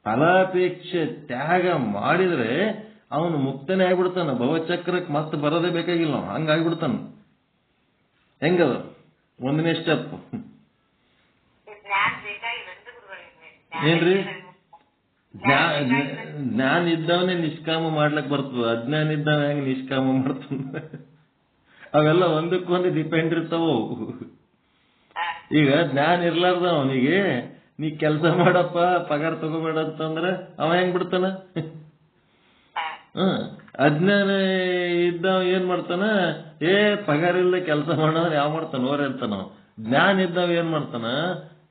ಫಲಾಪೇಕ್ಷೆ ತ್ಯಾಗ ಮಾಡಿದ್ರೆ ಅವನು ಮುಕ್ತನೇ ಆಗ್ಬಿಡ್ತಾನ. ಭವಚಕ್ರಕ್ಕೆ ಮತ್ತೆ ಬರೋದೇ ಬೇಕಾಗಿಲ್ಲ. ಹಂಗಾಗ್ಬಿಡ್ತಾನ. ಹೆಂಗದ ಒಂದನೇ ಸ್ಟೆಪ್ ಏನ್ರಿ? ಜ್ಞಾನ ಇದ್ದವನೇ ನಿಷ್ಕಾಮ ಮಾಡ್ಲಕ್ ಬರ್ತದ. ಅಜ್ಞಾನ ಇದ್ದವ ಹೆಂಗ್ ನಿಷ್ಕಾಮ ಮಾಡ್ತಾನ? ಅವೆಲ್ಲ ಒಂದಕ್ಕೊಂದು ಡಿಪೆಂಡ್ ಇರ್ತಾವ. ಈಗ ಜ್ಞಾನ ಇರ್ಲಾರ್ದ ಅವನಿಗೆ ನೀ ಕೆಲಸ ಮಾಡಪ್ಪ ಪಗಾರ ತಗೋಬೇಡ ಅಂತಂದ್ರೆ ಅವ ಹೆಂಗ್ ಬಿಡ್ತಾನ? ಅಜ್ಞಾನ ಇದ್ದವ ಏನ್ ಮಾಡ್ತಾನ? ಪಗಾರ ಇಲ್ಲದೆ ಕೆಲಸ ಮಾಡೋದ್ರೆ ಯಾವ ಮಾಡ್ತಾನ? ಓರ್ ಇರ್ತಾನ. ಜ್ಞಾನ ಇದ್ದವ ಏನ್ ಮಾಡ್ತಾನ?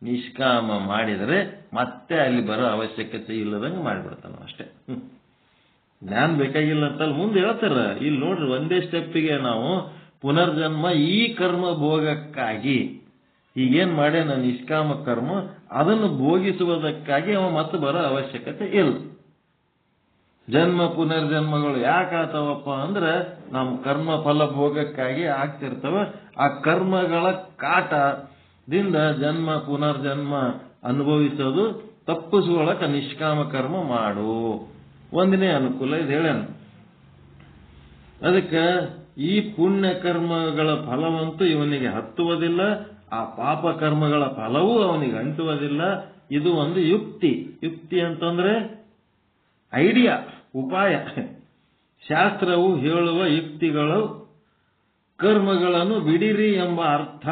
ನಿಷ್ಕಾಮ ಮಾಡಿದರೆ ಮತ್ತೆ ಅಲ್ಲಿ ಬರೋ ಅವಶ್ಯಕತೆ ಇಲ್ಲದಂಗೆ ಮಾಡಿಬಿಡ್ತಾನ ಅಷ್ಟೇ. ಜ್ಞಾನ ಬೇಕಾಗಿಲ್ಲ ಅಂತಲ್ಲ ಮುಂದೆ ಹೇಳ್ತಾರ. ಇಲ್ಲಿ ನೋಡ್ರಿ, ಒಂದೇ ಸ್ಟೆಪ್ಪಿಗೆ ನಾವು ಪುನರ್ಜನ್ಮ ಈ ಕರ್ಮ ಭೋಗಕ್ಕಾಗಿ ಈಗೇನ್ ಮಾಡ್ಯಾನ ನಿಷ್ಕಾಮ ಕರ್ಮ ಅದನ್ನು ಭೋಗಿಸುವುದಕ್ಕಾಗಿ ಅವ ಮತ್ತೆ ಬರೋ ಅವಶ್ಯಕತೆ ಇಲ್ಲ. ಜನ್ಮ ಪುನರ್ಜನ್ಮಗಳು ಯಾಕೆ ಆತವಪ್ಪ ಅಂದ್ರೆ ನಮ್ಮ ಕರ್ಮ ಫಲ ಭೋಗಕ್ಕಾಗಿ ಆಗ್ತಿರ್ತವ. ಆ ಕರ್ಮಗಳ ಕಾಟದಿಂದ ಜನ್ಮ ಪುನರ್ಜನ್ಮ ಅನುಭವಿಸೋದು ತಪ್ಪಿಸುವಳಕ ನಿಷ್ಕಾಮ ಕರ್ಮ ಮಾಡು. ಒಂದನೇ ಅನುಕೂಲ ಇದು ಹೇಳ್ಯಾನ. ಅದಕ್ಕೆ ಈ ಪುಣ್ಯ ಕರ್ಮಗಳ ಫಲವಂತೂ ಇವನಿಗೆ ಹತ್ತುವುದಿಲ್ಲ, ಆ ಪಾಪ ಕರ್ಮಗಳ ಫಲವೂ ಅವನಿಗೆ ಅಂಟುವುದಿಲ್ಲ. ಇದು ಒಂದು ಯುಕ್ತಿ. ಯುಕ್ತಿ ಅಂತಂದ್ರೆ ಐಡಿಯಾ, ಉಪಾಯ. ಶಾಸ್ತ್ರವು ಹೇಳುವ ಯುಕ್ತಿಗಳು ಕರ್ಮಗಳನ್ನು ಬಿಡಿರಿ ಎಂಬ ಅರ್ಥ.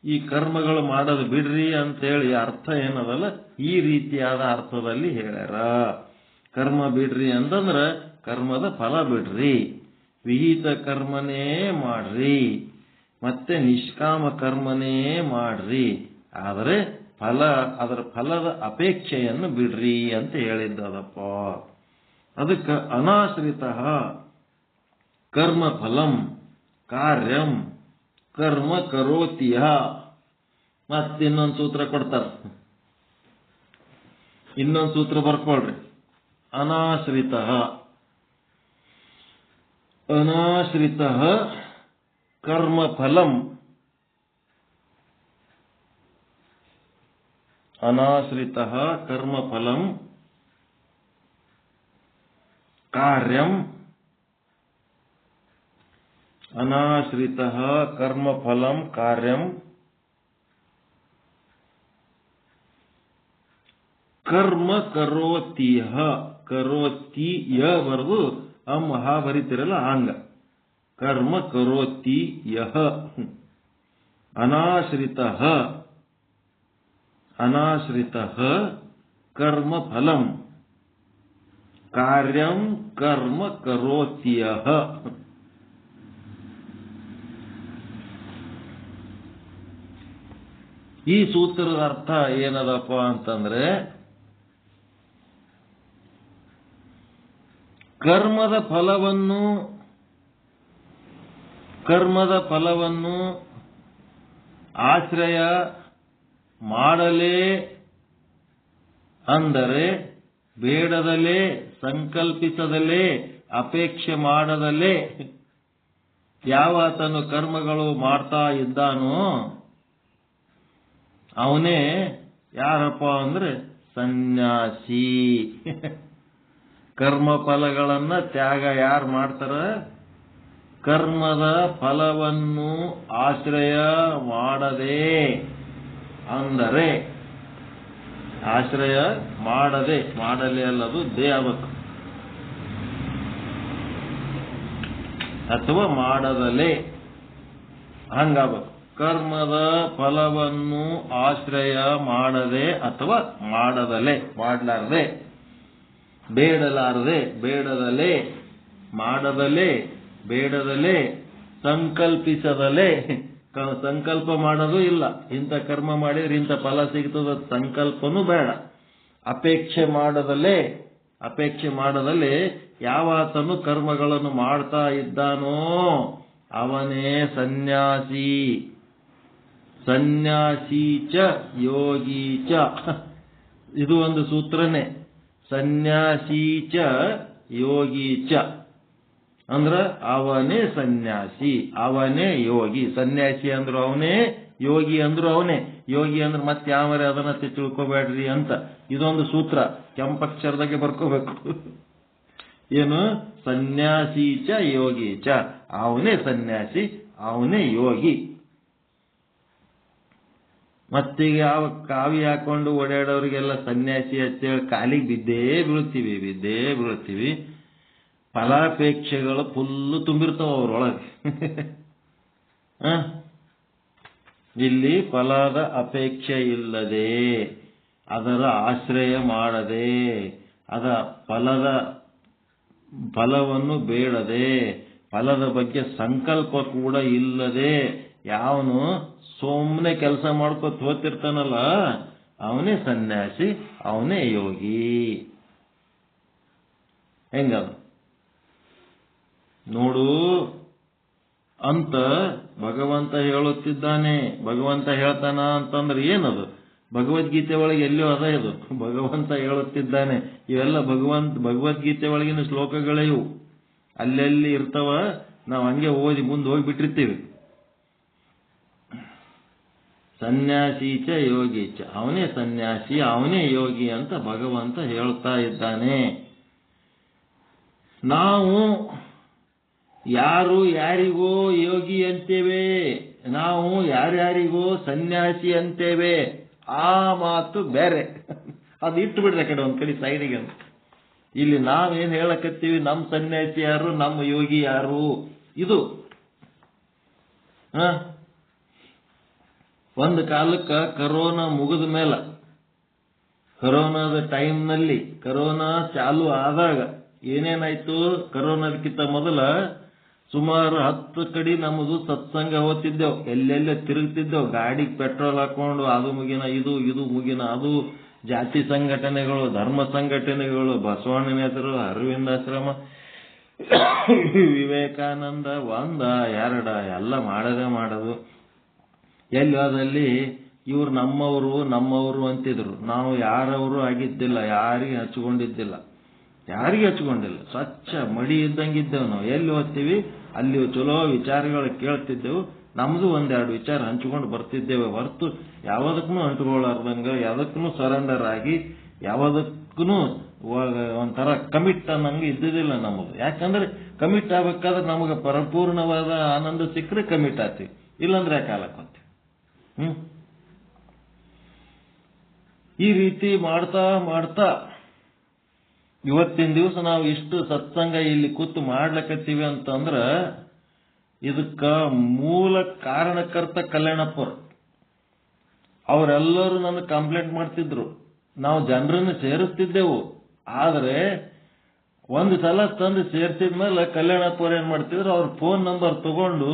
ಈ ಕರ್ಮಗಳು ಮಾಡೋದು ಬಿಡ್ರಿ ಅಂತೇಳಿ ಅರ್ಥ ಏನದಲ್ಲ, ಈ ರೀತಿಯಾದ ಅರ್ಥದಲ್ಲಿ ಹೇಳ್ಯಾರ. ಕರ್ಮ ಬಿಡ್ರಿ ಅಂತಂದ್ರೆ ಕರ್ಮದ ಫಲ ಬಿಡ್ರಿ, ವಿಹಿತ ಕರ್ಮನೇ ಮಾಡ್ರಿ, ಮತ್ತೆ ನಿಷ್ಕಾಮ ಕರ್ಮನೇ ಮಾಡ್ರಿ, ಆದರೆ ಅದರ ಫಲದ ಅಪೇಕ್ಷೆಯನ್ನು ಬಿಡ್ರಿ ಅಂತ ಹೇಳಿದ್ದದಪ್ಪ. ಅದಕ್ಕೆ ಅನಾಶ್ರಿತ ಕರ್ಮ ಫಲಂ ಕಾರ್ಯಂ ಕರ್ಮ ಕರೋತಿಯ. ಮತ್ತಿನ್ನೊಂದು ಸೂತ್ರ ಕೊಡ್ತಾರ. ಇನ್ನೊಂದು ಸೂತ್ರ ಬರ್ಕೊಳ್ರಿ. ಅನಾಶ್ರಿತ ಕರ್ಮ ಫಲಂ ಅನಾಶ್ರಿತ ಕರ್ಮ ಫಲಂ ಕಾರ್ಯಂ ಅನಾಶ್ರಿತ ಕರ್ಮ ಫಲಂ ಕಾರ್ಯಂ ಕರ್ಮ ಕರೋತಿಯ. ಕರೋತಿಯ ಬರೆದು ಅಮ್ಮ ಹಾ ಬರಿತಿರಲ್ಲ ಹಂಗ. ಕರ್ಮ ಕರೋತಿಯ ಅನಾಶ್ರಿತ ಕರ್ಮ ಫಲಂ ಕಾರ್ಯಂ ಕರ್ಮ ಕರೋತಿಯ. ಈ ಸೂತ್ರದ ಅರ್ಥ ಏನದಪ್ಪ ಅಂತಂದ್ರೆ, ಕರ್ಮದ ಫಲವನ್ನು ಆಶ್ರಯ ಮಾಡಲೇ ಅಂದರೆ ಬೇಡದಲೇ, ಸಂಕಲ್ಪಿಸದಲೇ, ಅಪೇಕ್ಷೆ ಮಾಡದಲೇ ಯಾವಾತನು ಕರ್ಮಗಳು ಮಾಡ್ತಾ ಇದ್ದಾನೋ ಅವನೇ ಯಾರಪ್ಪ ಅಂದ್ರೆ ಸನ್ಯಾಸಿ. ಕರ್ಮ ಫಲಗಳನ್ನ ತ್ಯಾಗ ಯಾರು ಮಾಡ್ತಾರ? ಕರ್ಮದ ಫಲವನ್ನು ಆಶ್ರಯ ಮಾಡದೆ, ಅಂದರೆ ಆಶ್ರಯ ಮಾಡಲೇ ಅಲ್ಲದು ದೇವಕ ಅಥವಾ ಮಾಡದಲೇ ಹಂಗಾಗಬೇಕು. ಕರ್ಮದ ಫಲವನ್ನು ಆಶ್ರಯ ಮಾಡದೆ ಅಥವಾ ಮಾಡದಲೇ, ಮಾಡಲಾರದೆ ಬೇಡಲಾರದೆ, ಬೇಡದಲೇ, ಮಾಡದಲೇ, ಬೇಡದಲೇ, ಸಂಕಲ್ಪಿಸದಲೇ. ಸಂಕಲ್ಪ ಮಾಡೋದು ಇಲ್ಲ, ಇಂಥ ಕರ್ಮ ಮಾಡಿದ್ರೆ ಇಂಥ ಫಲ ಸಿಗ್ತದ ಸಂಕಲ್ಪನೂ ಬೇಡ. ಅಪೇಕ್ಷೆ ಮಾಡದಲೇ, ಅಪೇಕ್ಷೆ ಮಾಡದಲೇ ಯಾವಾತನು ಕರ್ಮಗಳನ್ನು ಮಾಡ್ತಾ ಇದ್ದಾನೋ ಅವನೇ ಸನ್ಯಾಸಿ. ಸನ್ಯಾಸಿ ಚ ಯೋಗಿ ಚ, ಇದು ಒಂದು ಸೂತ್ರನೇ. ಸನ್ಯಾಸಿ ಚ ಯೋಗಿ ಚ ಅಂದ್ರ ಅವನೇ ಸನ್ಯಾಸಿ, ಅವನೇ ಯೋಗಿ. ಸನ್ಯಾಸಿ ಅಂದ್ರು ಅವನೇ, ಯೋಗಿ ಅಂದ್ರು ಅವನೇ. ಯೋಗಿ ಅಂದ್ರೆ ಮತ್ತೆ ಯಾವರೇ ಅದನ್ನ ತಿಳ್ಕೋಬೇಡ್ರಿ ಅಂತ. ಇದೊಂದು ಸೂತ್ರ ಕೆಂಪಕ್ಷರದಾಗೆ ಬರ್ಕೋಬೇಕು. ಏನು? ಸನ್ಯಾಸಿ ಚ ಯೋಗಿ ಚ, ಅವನೇ ಸನ್ಯಾಸಿ, ಅವನೇ ಯೋಗಿ. ಮತ್ತೀಗ ಯಾವ ಕಾವಿ ಹಾಕೊಂಡು ಓಡಾಡೋರಿಗೆಲ್ಲ ಸನ್ಯಾಸಿ ಅಂತೇಳಿ ಕಾಲಿಗೆ ಬಿದ್ದೇ ಬೀಳ್ತೀವಿ. ಫಲಾಪೇಕ್ಷೆಗಳು ಫುಲ್ಲು ತುಂಬಿರ್ತಾವ ಅವ್ರೊಳಗೆ. ಇಲ್ಲಿ ಫಲದ ಅಪೇಕ್ಷೆ ಇಲ್ಲದೆ, ಅದರ ಆಶ್ರಯ ಮಾಡದೆ, ಅದ ಫಲವನ್ನು ಬೇಡದೆ, ಫಲದ ಬಗ್ಗೆ ಸಂಕಲ್ಪ ಕೂಡ ಇಲ್ಲದೆ ಯಾವನು ಸುಮ್ಮನೆ ಕೆಲಸ ಮಾಡ್ಕೊತ ಹೋಗ್ತಿರ್ತಾನಲ್ಲ ಅವನೇ ಸನ್ಯಾಸಿ, ಅವನೇ ಯೋಗಿ. ಹೆಂಗದ ನೋಡು ಅಂತ ಭಗವಂತ ಹೇಳುತ್ತಿದ್ದಾನೆ. ಭಗವಂತ ಹೇಳ್ತಾನ ಅಂತಂದ್ರೆ ಏನದು? ಭಗವದ್ಗೀತೆ ಒಳಗೆ ಎಲ್ಲೋ ಅದ ಇದು. ಭಗವಂತ ಹೇಳುತ್ತಿದ್ದಾನೆ. ಇವೆಲ್ಲ ಭಗವದ್ಗೀತೆ ಒಳಗಿನ ಶ್ಲೋಕಗಳೇ ಇವು. ಅಲ್ಲೆಲ್ಲಿ ಇರ್ತಾವ, ನಾವು ಹಂಗೆ ಓದಿ ಮುಂದೆ ಹೋಗಿಬಿಟ್ಟಿರ್ತೀವಿ. ಸನ್ಯಾಸಿ ಚ ಯೋಗಿ ಚ, ಅವನೇ ಸನ್ಯಾಸಿ, ಅವನೇ ಯೋಗಿ ಅಂತ ಭಗವಂತ ಹೇಳ್ತಾ ಇದ್ದಾನೆ. ನಾವು ಯಾರಿಗೋ ಯೋಗಿ ಅಂತೇವೆ, ನಾವು ಯಾರ್ಯಾರಿಗೋ ಸನ್ಯಾಸಿ ಅಂತೇವೆ. ಆ ಮಾತು ಬೇರೆ, ಅದು ಇಟ್ಟು ಬಿಡ್ರೆ ಕಡೆ ಒಂದ್ ಕಡೆ ಸೈಡಿಗೆ ಅಂತ. ಇಲ್ಲಿ ನಾವೇನ್ ಹೇಳಕತ್ತೀವಿ, ನಮ್ಮ ಸನ್ಯಾಸಿ ಯಾರು, ನಮ್ಮ ಯೋಗಿ ಯಾರು, ಇದು. ಒಂದು ಕಾಲಕ್ಕೆ ಕರೋನಾ ಮುಗಿದ ಮೇಲೆ, ಕರೋನಾದ ಟೈಮ್ನಲ್ಲಿ, ಕರೋನಾ ಚಾಲು ಆದಾಗ ಏನೇನಾಯ್ತು? ಕರೋನಾದಕ್ಕಿಂತ ಮೊದಲ ಸುಮಾರು 10 ಕಡೆ ನಮ್ಮದು ಸತ್ಸಂಗ ಹೋಗ್ತಿದ್ದೆವು, ಎಲ್ಲೆಲ್ಲ ತಿರುಗ್ತಿದ್ದೆವು, ಗಾಡಿಗೆ ಪೆಟ್ರೋಲ್ ಹಾಕೊಂಡು ಅದು ಮುಗಿನ ಇದು ಮುಗಿನ ಅದು. ಜಾತಿ ಸಂಘಟನೆಗಳು, ಧರ್ಮ ಸಂಘಟನೆಗಳು, ಬಸವಣ್ಣನ ಹೆಸರು, ಅರವಿಂದಾಶ್ರಮ, ವಿವೇಕಾನಂದ, ಒಂದ ಎರಡ ಎಲ್ಲ ಮಾಡೋದು. ಎಲ್ಲಾದಲ್ಲಿ ಇವ್ರು ನಮ್ಮವರು ಅಂತಿದ್ರು. ನಾವು ಯಾರವರು ಆಗಿದ್ದಿಲ್ಲ, ಯಾರಿಗೆ ಹಚ್ಕೊಂಡಿದ್ದಿಲ್ಲ. ಸ್ವಚ್ಛ ಮಡಿ ಇದ್ದಂಗಿದ್ದೆವು ನಾವು. ಎಲ್ಲಿ ಹೋಗ್ತೀವಿ ಅಲ್ಲಿ ಚಲೋ ವಿಚಾರಗಳು ಕೇಳ್ತಿದ್ದೆವು. ನಮ್ದು ಒಂದೆರಡು ವಿಚಾರ ಹಂಚ್ಕೊಂಡು ಬರ್ತಿದ್ದೇವೆ ಹೊರತು ಯಾವುದಕ್ಕೂ ಅಂಟ್ಕೊಳ್ಳಾರ್ದಂಗ, ಯಾವುದಕ್ಕೂ ಸರೆಂಡರ್ ಆಗಿ, ಯಾವುದಕ್ಕೂ ಒಂಥರ ಕಮಿಟ್ ಅನ್ನಂಗೆ ಇದ್ದಿದ್ದಿಲ್ಲ ನಮದು. ಯಾಕಂದ್ರೆ ಕಮಿಟ್ ಆಗ್ಬೇಕಾದ್ರೆ ನಮಗೆ ಪರಿಪೂರ್ಣವಾದ ಆನಂದ ಸಿಕ್ಕರೆ ಕಮಿಟ್ ಆಗ್ತೀವಿ, ಇಲ್ಲಾಂದ್ರೆ ಯಾಕೆ ಹಾಕೋತೀವಿ. ಈ ರೀತಿ ಮಾಡ್ತಾ ಇವತ್ತಿನ ದಿವಸ ನಾವು ಇಷ್ಟು ಸತ್ಸಂಗ ಇಲ್ಲಿ ಕೂತು ಮಾಡ್ಲಕತ್ತೀವಿ ಅಂತಂದ್ರ ಇದಕ್ಕ ಮೂಲ ಕಾರಣಕರ್ತ ಕಲ್ಯಾಣಪ್ಪರ. ಅವರೆಲ್ಲರೂ ನನ್ನ ಕಂಪ್ಲೇಂಟ್ ಮಾಡ್ತಿದ್ರು. ನಾವು ಜನರನ್ನು ಸೇರಿಸ್ತಿದ್ದೆವು, ಆದ್ರೆ ಒಂದು ಸಲ ತಂದು ಸೇರ್ಸಿದ್ಮೇಲೆ ಕಲ್ಯಾಣಪ್ಪವ್ರು ಏನ್ ಮಾಡ್ತಿದ್ರು, ಅವ್ರ ಫೋನ್ ನಂಬರ್ ತಗೊಂಡು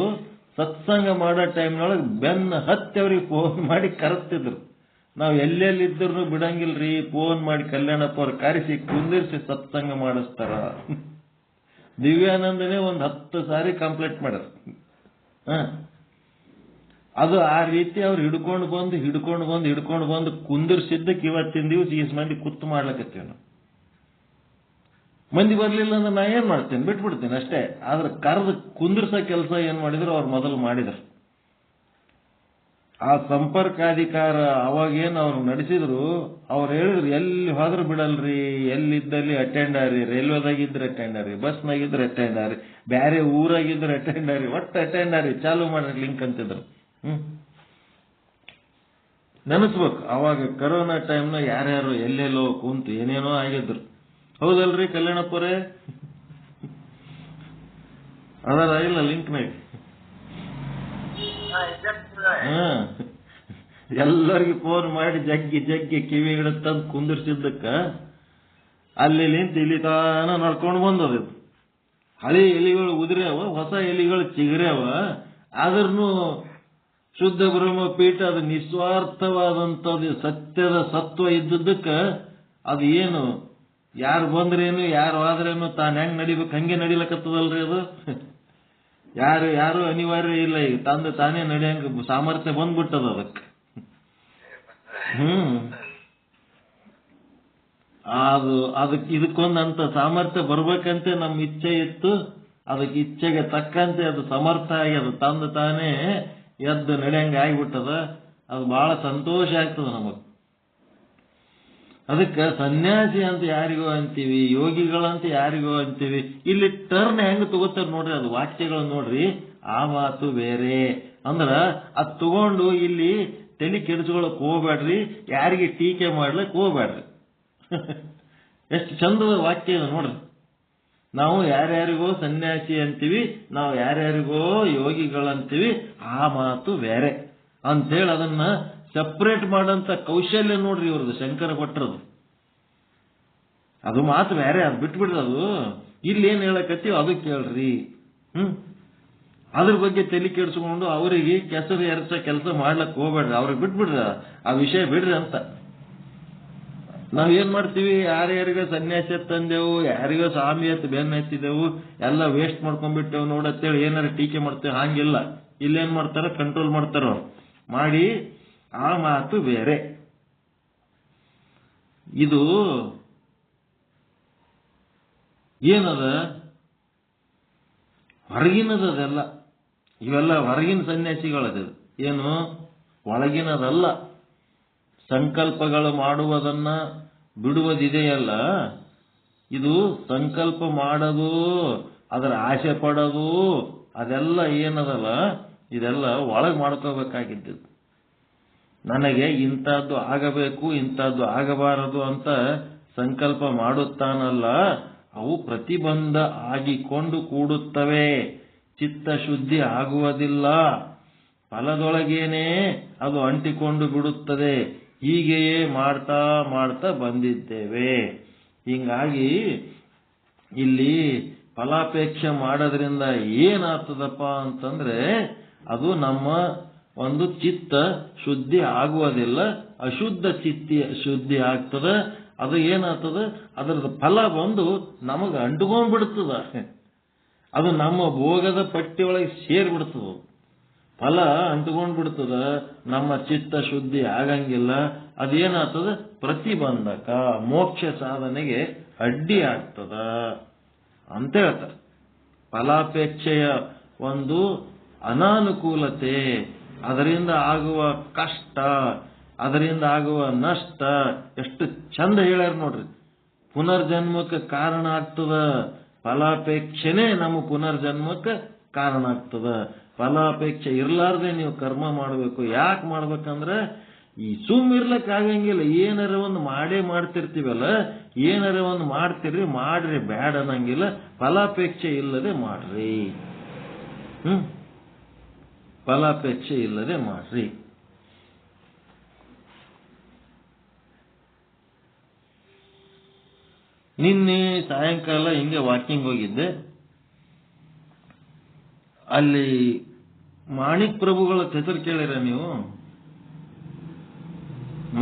ಸತ್ಸಂಗ ಮಾಡೋ ಟೈಮ್ನೊಳಗೆ ಬೆನ್ನ ಹತ್ತಿ ಅವ್ರಿಗೆ ಫೋನ್ ಮಾಡಿ ಕರೆಸ್ತಿದ್ರು. ನಾವು ಎಲ್ಲೆಲ್ಲಿದ್ರು ಬಿಡಂಗಿಲ್ರಿ, ಫೋನ್ ಮಾಡಿ ಕಲ್ಯಾಣಪ್ಪ ಅವ್ರು ಕರೆಸಿ ಕುಂದಿರ್ಸಿ ಸತ್ಸಂಗ ಮಾಡಿಸ್ತಾರ. ದಿವ್ಯಾನಂದನೇ 10 ಸಾರಿ ಕಂಪ್ಲೇಂಟ್ ಮಾಡ್ಯಾರ. ಅದು ಆ ರೀತಿ ಅವ್ರು ಹಿಡ್ಕೊಂಡು ಬಂದು ಕುಂದಿರ್ಸಿದ್ದಕ್ಕೆ ಇವತ್ತಿನ ದಿವಸ ಈ ಮಂದಿ ಕುತ್ತು ಮಾಡ್ಲಕತ್ತೀವಿ ನಾವು. ಮಂದಿ ಬರ್ಲಿಲ್ಲ ಅಂದ್ರೆ ನಾ ಏನ್ ಮಾಡ್ತೇನೆ, ಬಿಟ್ಬಿಡ್ತೇನೆ ಅಷ್ಟೇ. ಆದ್ರೆ ಕರೆದು ಕುಂದಿರ್ಸೋ ಕೆಲಸ ಏನ್ ಮಾಡಿದ್ರು ಅವ್ರು ಮೊದಲು ಮಾಡಿದ್ರು. ಆ ಸಂಪರ್ಕಾಧಿಕಾರ ಅವಾಗೇನು ಅವ್ರು ನಡೆಸಿದ್ರು, ಅವ್ರು ಹೇಳಿದ್ರು ಎಲ್ಲಿ ಹೋದ್ರು ಬಿಡಲ್ರಿ, ಎಲ್ಲಿದ್ದಲ್ಲಿ ಅಟೆಂಡ್ ಆರಿ, ರೈಲ್ವೆದಾಗಿದ್ರೆ ಅಟೆಂಡ್ ಆರಿ, ಬಸ್ನಾಗಿದ್ರೆ ಅಟೆಂಡ್ ಆರಿ, ಬೇರೆ ಊರಾಗಿದ್ರೆ ಅಟೆಂಡ್ ಆರಿ, ಒಟ್ಟು ಅಟೆಂಡ್ ಆರಿ, ಚಾಲು ಮಾಡ್ರಿ ಲಿಂಕ್ ಅಂತಿದ್ರು. ನೆನೆಸ್ಬೇಕು, ಅವಾಗ ಕರೋನಾ ಟೈಮ್ನ ಯಾರ್ಯಾರು ಎಲ್ಲೆಲ್ಲೋ ಕುಂತು ಏನೇನೋ ಆಗಿದ್ರು. ಹೌದಲ್ರಿ ಕಲ್ಯಾಣಪ್ಪರೇ? ಅದರ ಇಲ್ಲ ಲಿಂಕ್ನಾಗ ಎಲ್ಲರಿಗೂ ಫೋನ್ ಮಾಡಿ ಜಗ್ಗಿ ಕಿವಿ ಹಿಡಿದು ತಂದು ಕುಂದಿರ್ಸಿದ್ದಕ್ಕ ಅಲ್ಲಿ ನಿಂತು ಇಲ್ಲಿ ತಾನ ನಡ್ಕೊಂಡು ಬಂದದ. ಹಳೆ ಎಲಿಗಳು ಉದುರ್ಯಾವ, ಹೊಸ ಎಲಿಗಳು ಚಿಗುರ್ಯಾವ. ಆದ್ರೂ ಶುದ್ಧ ಬ್ರಹ್ಮಪೀಠ ಅದು ನಿಸ್ವಾರ್ಥವಾದಂಥದ್ದು ಸತ್ಯದ ಸತ್ವ ಇದ್ದದ್ದಕ್ಕ ಅದು ಏನು ಯಾರು ಬಂದ್ರೇನು ಯಾರು ಆದ್ರೇನು ತಾನು ಹೆಂಗ್ ನಡಿಬೇಕು ಹಂಗೆ ನಡಿಲಕತ್ತದಲ್ರಿ ಅದು. ಯಾರು ಅನಿವಾರ್ಯ ಇಲ್ಲ, ಈಗ ತಂದೆ ತಾನೇ ನಡೆಯಂಗ ಸಾಮರ್ಥ್ಯ ಬಂದ್ಬಿಟ್ಟದ ಅದಕ್ಕೆ. ಅದಕ್ಕೆ ಇದಕ್ಕೊಂದಂತ ಸಾಮರ್ಥ್ಯ ಬರ್ಬೇಕಂತೆ ನಮ್ಮ ಇಚ್ಛೆ ಇತ್ತು. ಅದಕ್ಕೆ ಇಚ್ಛೆಗೆ ತಕ್ಕಂತೆ ಅದು ಸಮರ್ಥ ಆಗಿ ಅದು ತಂದು ತಾನೇ ಎದ್ದು ನಡೆಯಂಗ ಆಗಿಬಿಟ್ಟದ. ಅದು ಬಹಳ ಸಂತೋಷ ಆಗ್ತದ ನಮಗ್. ಅದಕ್ಕೆ ಸನ್ಯಾಸಿ ಅಂತ ಯಾರಿಗೋ ಅಂತೀವಿ, ಯೋಗಿಗಳಂತ ಯಾರಿಗೋ ಅಂತೀವಿ. ಇಲ್ಲಿ ಟರ್ನ್ ಹೆಂಗ್ ತಗೋತಾರ ನೋಡ್ರಿ, ಅದು ವಾಕ್ಯಗಳು ನೋಡ್ರಿ. ಆ ಮಾತು ಬೇರೆ ಅಂದ್ರ ಅದ್ ತಗೊಂಡು ಇಲ್ಲಿ ತಲೆ ಕೆಡಿಸ್ಕೊಳಕ್ ಹೋಗ್ಬೇಡ್ರಿ, ಯಾರಿಗೆ ಟೀಕೆ ಮಾಡ್ಲಕ್ ಹೋಗ್ಬೇಡ್ರಿ. ಎಷ್ಟು ಚಂದದ ವಾಕ್ಯ ಇದೆ ನೋಡ್ರಿ. ನಾವು ಯಾರ್ಯಾರಿಗೋ ಸನ್ಯಾಸಿ ಅಂತೀವಿ, ನಾವು ಯಾರ್ಯಾರಿಗೋ ಯೋಗಿಗಳಂತೀವಿ, ಆ ಮಾತು ಬೇರೆ ಅಂತೇಳಿ ಅದನ್ನ ಸೆಪರೇಟ್ ಮಾಡಂತ ಕೌಶಲ್ಯ ನೋಡ್ರಿ ಇವ್ರದ್ದು, ಶಂಕರ ಭಟ್ರದು. ಅದು ಮಾತು ಬೇರೆ, ಅದು ಬಿಟ್ಬಿಡ್ರಿ. ಅದು ಇಲ್ಲಿ ಏನ್ ಹೇಳಕತ್ತೀವಿ ಅದು ಕೇಳ್ರಿ. ಅದ್ರ ಬಗ್ಗೆ ತಲೆ ಕೆಡಿಸ್ಕೊಂಡು ಅವರಿಗೆ ಕೆಸರು ಎರಚ ಕೆಲಸ ಮಾಡ್ಲಕ್ ಹೋಗ್ಬೇಡ್ರಿ, ಅವ್ರಿಗೆ ಬಿಟ್ಬಿಡ್ರಿ, ಆ ವಿಷಯ ಬಿಡ್ರಿ ಅಂತ. ನಾವೇನ್ ಮಾಡ್ತೀವಿ, ಯಾರ್ಯಾರಿಗೋ ಸನ್ಯಾಸಿ ತಂದೆವು, ಯಾರಿಗೋ ಸ್ವಾಮಿ ಎತ್ತು ಬೆನ್ನ ಎತ್ತಿದೆವು, ಎಲ್ಲ ವೇಸ್ಟ್ ಮಾಡ್ಕೊಂಡ್ಬಿಟ್ಟೆವು ನೋಡತ್ತೇಳಿ ಏನಾರ ಟೀಕೆ ಮಾಡ್ತೇವೆ. ಹಂಗಿಲ್ಲ, ಇಲ್ಲೇನ್ ಮಾಡ್ತಾರ, ಕಂಟ್ರೋಲ್ ಮಾಡ್ತಾರ ಮಾಡಿ. ಆ ಮಾತು ಬೇರೆ. ಇದು ಏನದ ಹೊರಗಿನದೆಲ್ಲ, ಇವೆಲ್ಲ ಹೊರಗಿನ ಸನ್ಯಾಸಿಗಳದ. ಏನು ಒಳಗಿನದಲ್ಲ. ಸಂಕಲ್ಪಗಳು ಮಾಡುವುದನ್ನ ಬಿಡುವುದಿದೆಯಲ್ಲ, ಇದು ಸಂಕಲ್ಪ ಮಾಡೋದು, ಅದರ ಆಸೆ ಪಡೋದು, ಅದೆಲ್ಲ ಏನದಲ್ಲ, ಇದೆಲ್ಲ ಒಳಗೆ ಮಾಡ್ಕೋಬೇಕಾಗಿದ್ದು. ನನಗೆ ಇಂಥದ್ದು ಆಗಬೇಕು, ಇಂಥದ್ದು ಆಗಬಾರದು ಅಂತ ಸಂಕಲ್ಪ ಮಾಡುತ್ತಾನಲ್ಲ, ಅವು ಪ್ರತಿಬಂಧ ಆಗಿಕೊಂಡು ಕೂಡುತ್ತವೆ. ಚಿತ್ತಶುದ್ಧಿ ಆಗುವುದಿಲ್ಲ, ಫಲದೊಳಗೇನೆ ಅದು ಅಂಟಿಕೊಂಡು ಬಿಡುತ್ತದೆ. ಹೀಗೆಯೇ ಮಾಡ್ತಾ ಮಾಡ್ತಾ ಬಂದಿದ್ದೇವೆ. ಹಿಂಗಾಗಿ ಇಲ್ಲಿ ಫಲಾಪೇಕ್ಷೆ ಮಾಡೋದ್ರಿಂದ ಏನಾಗ್ತದಪ್ಪ ಅಂತಂದ್ರೆ, ಅದು ನಮ್ಮ ಒಂದು ಚಿತ್ತ ಶುದ್ಧಿ ಆಗುವುದಿಲ್ಲ, ಅಶುದ್ಧ ಚಿತ್ತಿ ಶುದ್ಧಿ ಆಗ್ತದ. ಅದು ಏನಾಗ್ತದ, ಅದರದ ಫಲ ಬಂದು ನಮಗೆ ಅಂಟುಕೊಂಡ್ಬಿಡ್ತದ. ಅದು ನಮ್ಮ ಭೋಗದ ಪಟ್ಟಿಯೊಳಗೆ ಸೇರ್ಬಿಡ್ತದ. ಫಲ ಅಂಟುಕೊಂಡ್ಬಿಡ್ತದ, ನಮ್ಮ ಚಿತ್ತ ಶುದ್ಧಿ ಆಗಂಗಿಲ್ಲ. ಅದೇನಾಗ್ತದ, ಪ್ರತಿಬಂಧಕ, ಮೋಕ್ಷ ಸಾಧನೆಗೆ ಅಡ್ಡಿ ಆಗ್ತದ ಅಂತ ಹೇಳ್ತಾರೆ. ಫಲಾಪೇಕ್ಷೆಯ ಒಂದು ಅನಾನುಕೂಲತೆ, ಅದರಿಂದ ಆಗುವ ಕಷ್ಟ, ಅದರಿಂದ ಆಗುವ ನಷ್ಟ ಎಷ್ಟು ಚಂದ ಹೇಳ್ಯಾರ ನೋಡ್ರಿ. ಪುನರ್ಜನ್ಮಕ್ಕೆ ಕಾರಣ ಆಗ್ತದ. ಫಲಾಪೇಕ್ಷೆನೇ ನಮ್ಮ ಪುನರ್ಜನ್ಮಕ್ಕೆ ಕಾರಣ ಆಗ್ತದ. ಫಲಾಪೇಕ್ಷೆ ಇರ್ಲಾರ್ದೆ ನೀವು ಕರ್ಮ ಮಾಡಬೇಕು. ಯಾಕೆ ಮಾಡ್ಬೇಕಂದ್ರೆ, ಈ ಇರ್ಲಕ್ ಆಗಂಗಿಲ್ಲ. ಏನಾರ ಒಂದು ಮಾಡೇ ಮಾಡ್ತಿರ್ತೀವಲ್ಲ, ಏನಾರ ಒಂದು ಮಾಡ್ತಿರ್ರಿ, ಮಾಡ್ರಿ, ಬ್ಯಾಡ ಅನ್ನಂಗಿಲ್ಲ. ಫಲಾಪೇಕ್ಷೆ ಇಲ್ಲದೆ ಮಾಡ್ರಿ. ಫಲಾಪೇಕ್ಷೆ ಇಲ್ಲದೆ ಮಾಡ್ರಿ. ನಿನ್ನೆ ಸಾಯಂಕಾಲ ಹಿಂಗೆ ವಾಕಿಂಗ್ ಹೋಗಿದ್ದೆ. ಅಲ್ಲಿ ಮಾಣಿಕ್ ಪ್ರಭುಗಳ ಹೆಸರು ಕೇಳಿರ ನೀವು?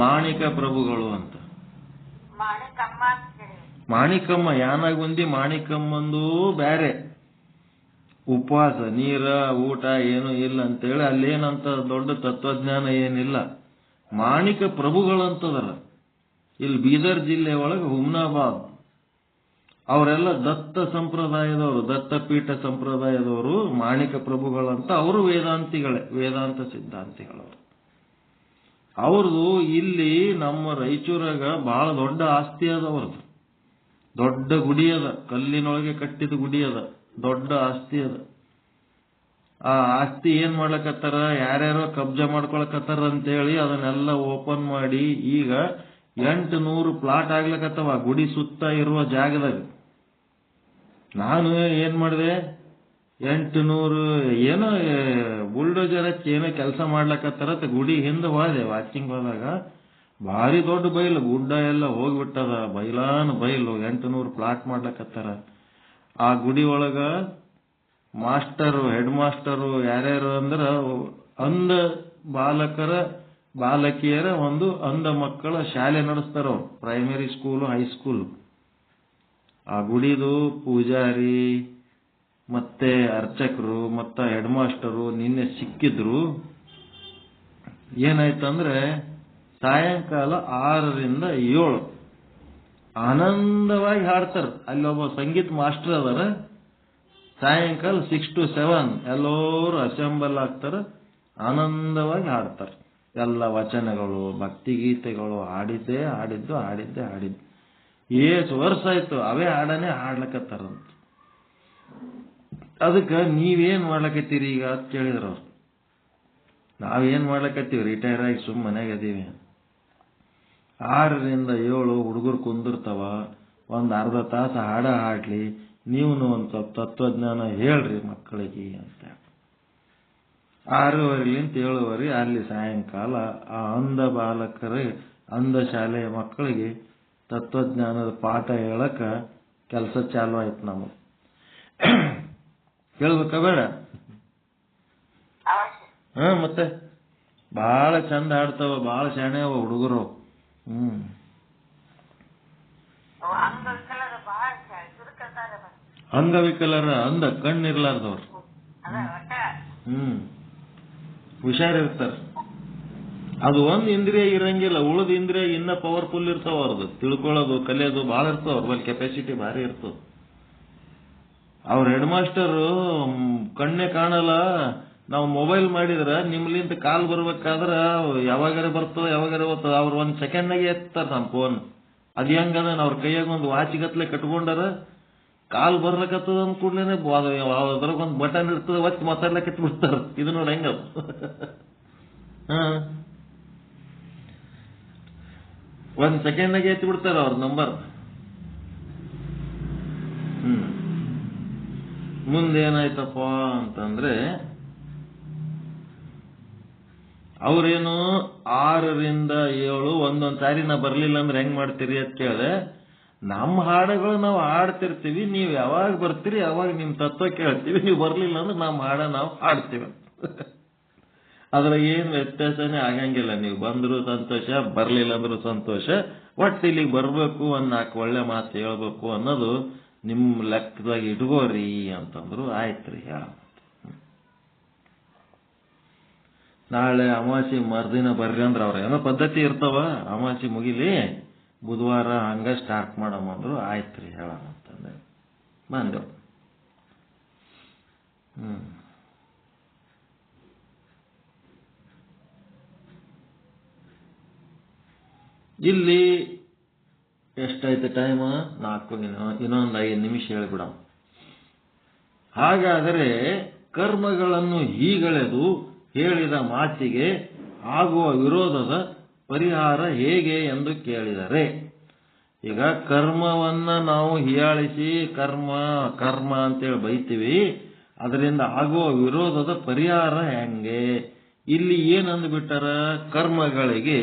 ಮಾಣಿಕ ಪ್ರಭುಗಳು ಅಂತ. ಮಾಣಿಕಮ್ಮ ಯಾನಾಗ ಬಂದಿ, ಮಾಣಿಕಮ್ಮಂದು ಬ್ಯಾರೆ. ಉಪವಾಸ, ನೀರ ಊಟ ಏನು ಇಲ್ಲ ಅಂತೇಳಿ ಅಲ್ಲೇನಂತ ದೊಡ್ಡ ತತ್ವಜ್ಞಾನ ಏನಿಲ್ಲ. ಮಾಣಿಕ ಪ್ರಭುಗಳಂತದರ. ಇಲ್ಲಿ ಬೀದರ್ ಜಿಲ್ಲೆ ಒಳಗೆ ಹುಮ್ನಾಬಾದ್, ಅವರೆಲ್ಲ ದತ್ತ ಸಂಪ್ರದಾಯದವರು, ದತ್ತಪೀಠ ಸಂಪ್ರದಾಯದವರು ಮಾಣಿಕ ಪ್ರಭುಗಳಂತ. ಅವರು ವೇದಾಂತಿಗಳೇ, ವೇದಾಂತ ಸಿದ್ಧಾಂತಿಗಳವರು. ಅವ್ರದ್ದು ಇಲ್ಲಿ ನಮ್ಮ ರಾಯಚೂರಾಗ ಬಹಳ ದೊಡ್ಡ ಆಸ್ತಿ ಅದ. ಅವ್ರದ್ದು ದೊಡ್ಡ ಗುಡಿ ಅದ, ಕಲ್ಲಿನೊಳಗೆ ಕಟ್ಟಿದ ಗುಡಿ ಅದ, ದೊಡ್ಡ ಆಸ್ತಿ ಅದ. ಆ ಆಸ್ತಿ ಏನ್ ಮಾಡ್ಲಕತ್ತಾರ, ಯಾರ್ಯಾರೋ ಕಬ್ಜಾ ಮಾಡ್ಕೊಳಕತ್ತಾರ ಅಂತೇಳಿ ಅದನ್ನೆಲ್ಲ ಓಪನ್ ಮಾಡಿ ಈಗ 800 ಪ್ಲಾಟ್ ಆಗ್ಲಕತ್ತವ ಗುಡಿ ಸುತ್ತ ಇರುವ ಜಾಗದಾಗ. ನಾನು ಏನ್ ಮಾಡಿದೆ, 800 ಏನೋ ಬುಲ್ಡೋಜರ್ ಹಚ್ಚಿ ಏನೋ ಕೆಲಸ ಮಾಡ್ಲಕತ್ತಾರ. ಗುಡಿ ಹಿಂದೆ ಹೋದೆ ವಾಕಿಂಗ್ ಹೋದಾಗ. ಭಾರಿ ದೊಡ್ಡ ಬೈಲು, ಗುಡ್ಡ ಎಲ್ಲ ಹೋಗ್ಬಿಟ್ಟದ, ಬೈಲು 800 ಪ್ಲಾಟ್ ಮಾಡ್ಲಕತ್ತಾರ. ಆ ಗುಡಿ ಒಳಗ ಹೆಡ್ ಮಾಸ್ಟರು ಯಾರ್ಯಾರು ಅಂದ್ರ ಅಂಧ ಬಾಲಕಿಯರ ಒಂದು ಅಂಧ ಮಕ್ಕಳ ಶಾಲೆ ನಡೆಸ್ತಾರ ಅವ್ರು, ಪ್ರೈಮರಿ ಸ್ಕೂಲು, ಹೈಸ್ಕೂಲ್. ಆ ಗುಡಿದು ಪೂಜಾರಿ ಮತ್ತೆ ಅರ್ಚಕರು ಮತ್ತ ಹೆಡ್ ಮಾಸ್ಟರು ನಿನ್ನೆ ಸಿಕ್ಕಿದ್ರು. ಏನಾಯ್ತಂದ್ರೆ ಸಾಯಂಕಾಲ 6ರಿಂದ 7 ಆನಂದವಾಗಿ ಹಾಡ್ತಾರ. ಅಲ್ಲಿ ಒಬ್ಬ ಸಂಗೀತ ಮಾಸ್ಟರ್ ಅದಾರ. ಸಾಯಂಕಾಲ 6 to 7 ಎಲ್ಲರೂ ಅಸೆಂಬಲ್ ಆಗ್ತಾರ, ಆನಂದವಾಗಿ ಹಾಡ್ತಾರ. ಎಲ್ಲ ವಚನಗಳು, ಭಕ್ತಿಗೀತೆಗಳು, ಹಾಡಿದ್ದು. ಎಷ್ಟು ವರ್ಷ ಆಯ್ತು ಅವೇ ಹಾಡನೆ ಹಾಡ್ಲಕತ್ತಾರಂತ. ಅದಕ್ಕೆ ನೀವೇನ್ ಮಾಡ್ಲಕತ್ತೀರಿ ಈಗ ಅಂತ ಕೇಳಿದ್ರ ಅವ್ರು. ನಾವೇನ್ ಮಾಡ್ಲಕತ್ತೀವಿ, ರಿಟೈರ್ ಆಗಿ ಮನೆಗೆ ಅದೀವಿ. 6ರಿಂದ 7 ಹುಡುಗರು ಕುಂದಿರ್ತಾವ, ಒಂದ್ ಅರ್ಧ ತಾಸು ಹಾಡ್ಲಿ, ನೀವು ಒಂದ್ ಸ್ವಲ್ಪ ತತ್ವಜ್ಞಾನ ಹೇಳ್ರಿ ಮಕ್ಕಳಿಗೆ ಅಂತ. 6:15 7 ಅಲ್ಲಿ ಸಾಯಂಕಾಲ ಆ ಅಂಧ ಶಾಲೆಯ ಮಕ್ಕಳಿಗೆ ತತ್ವಜ್ಞಾನದ ಪಾಠ ಹೇಳಕ ಕೆಲಸ ಚಾಲು ಆಯ್ತು ನಮಗೆ. ಕೇಳ್ಬೇಕ ಬೇಡ? ಮತ್ತೆ ಬಹಳ ಚಂದ ಹಾಡ್ತಾವ, ಬಹಳ ಶಾಣೆ ಅವ ಹುಡುಗರು. ಅಂಗವಿಕಲರ, ಕಣ್ಣಿರ್ಲಾರ್ದವ್ರು ಹುಷಾರಿರ್ತಾರ. ಅದು ಒಂದ್ ಇಂದ್ರಿಯ ಇರಂಗಿಲ್ಲ, ಉಳಿದ ಇಂದ್ರಿಯ ಇನ್ನ ಪವರ್ಫುಲ್ ಇರ್ತಾವ. ಅವ್ರದ್ದು ತಿಳ್ಕೊಳ್ಳೋದು, ಕಲಿಯೋದು ಬಹಳ ಇರ್ತಾವ. ಅವ್ರ ಬಳಿ ಕೆಪಾಸಿಟಿ ಭಾರಿ ಇರ್ತದ. ಅವ್ರ ಹೆಡ್ ಮಾಸ್ಟರ್ ಕಣ್ಣೆ ಕಾಣಲ್ಲ, ನಾವು ಮೊಬೈಲ್ ಮಾಡಿದ್ರ ನಿಮ್ಲಿಂದ ಕಾಲ್ ಬರ್ಬೇಕಾದ್ರ ಯಾವಾಗಾರ ಬರ್ತದ ಬರ್ತದ. ಅವ್ರು 1 ಸೆಕೆಂಡ್ನಾಗೆ ಎತ್ತಾರ ನಮ್ಮ ಫೋನ್. ಅದ್ ಹೆಂಗದ, ಅವ್ರ ಕೈಯಾಗ ಒಂದು ವಾಚಿಗತ್ಲೆ ಕಟ್ಕೊಂಡಾರ, ಕಾಲ್ ಬರ್ಲಕತ್ತದ ಅಂದ ಕೂಡ್ಲೇನೆ ಅದ್ರಾಗ ಒಂದು ಬಟನ್ ಇರ್ತದ, ಒತ್ತಿ ಮಾತಾಡ್ಲಕತ್ ಬಿಡ್ತಾರ. ಇದು ನೋಡಿ ಹೆಂಗದ. ಒಂದ್ ಸೆಕೆಂಡ್ನಾಗೆ ಎತ್ತಿ ಬಿಡ್ತಾರ ಅವ್ರ ನಂಬರ್. ಮುಂದೇನಾಯ್ತಪ್ಪ ಅಂತಂದ್ರೆ, ಅವ್ರೇನು 6ರಿಂದ 7 ಒಂದೊಂದ್ ಸಾರಿ ನಾ ಬರ್ಲಿಲ್ಲ ಅಂದ್ರೆ ಹೆಂಗ್ ಮಾಡ್ತೀರಿ ಅಂತ ಕೇಳಿದೆ. ನಮ್ಮ ಹಾಡುಗಳು ನಾವು ಹಾಡ್ತಿರ್ತೀವಿ, ನೀವು ಯಾವಾಗ ಬರ್ತೀರಿ ಯಾವಾಗ ನಿಮ್ ತತ್ವ ಕೇಳ್ತೀವಿ, ನೀವು ಬರ್ಲಿಲ್ಲ ಅಂದ್ರೆ ನಮ್ಮ ನಾವು ಹಾಡ್ತೀವಿ. ಅದ್ರ ಏನ್ ವ್ಯತ್ಯಾಸನೇ ಆಗಂಗಿಲ್ಲ. ನೀವು ಬಂದ್ರು ಸಂತೋಷ, ಬರ್ಲಿಲ್ಲ ಅಂದ್ರೂ ಸಂತೋಷ. ಒಟ್ಟು ಇಲ್ಲಿಗೆ ಬರ್ಬೇಕು, 4 ಒಳ್ಳೆ ಮಾತು ಹೇಳ್ಬೇಕು ಅನ್ನೋದು ನಿಮ್ ಲೆಕ್ಕದಾಗ ಇಟ್ಕೋರಿ ಅಂತಂದ್ರು. ಆಯ್ತ್ರಿ ಹೇಳ. ನಾಳೆ ಅಮಾವಾಸ್ಯೆ ಮರ್ದಿನ ಬರ್ರಿ ಅಂದ್ರ ಅವ್ರ ಏನೋ ಪದ್ಧತಿ ಇರ್ತಾವ, ಅಮಾವಾಸ್ಯೆ ಮುಗಿಲಿ ಬುಧವಾರ ಹಂಗ ಸ್ಟಾರ್ಟ್ ಮಾಡಮ್ಮಂದ್ರು. ಆಯ್ತ್ರಿ ಹೇಳೋಣ ಅಂತಂದೆ ಬಂದೆವು. ಇಲ್ಲಿ ಎಷ್ಟಾಯ್ತು ಟೈಮ್? 4. ಇನ್ನೊಂದು 5 ನಿಮಿಷ ಹೇಳ್ಬಿಡ. ಹಾಗಾದರೆ ಕರ್ಮಗಳನ್ನು ಹೀಗಳೆದು ಹೇಳಿದ ಮಾತಿಗೆ ಆಗುವ ವಿರೋಧದ ಪರಿಹಾರ ಹೇಗೆ ಎಂದು ಕೇಳಿದರೆ, ಈಗ ಕರ್ಮವನ್ನ ನಾವು ಹೀಯಾಳಿಸಿ ಕರ್ಮ ಅಂತೇಳಿ ಬೈತೀವಿ, ಅದರಿಂದ ಆಗುವ ವಿರೋಧದ ಪರಿಹಾರ ಹೆಂಗೆ? ಇಲ್ಲಿ ಏನಂದ್ಬಿಟ್ಟಾರ, ಕರ್ಮಗಳಿಗೆ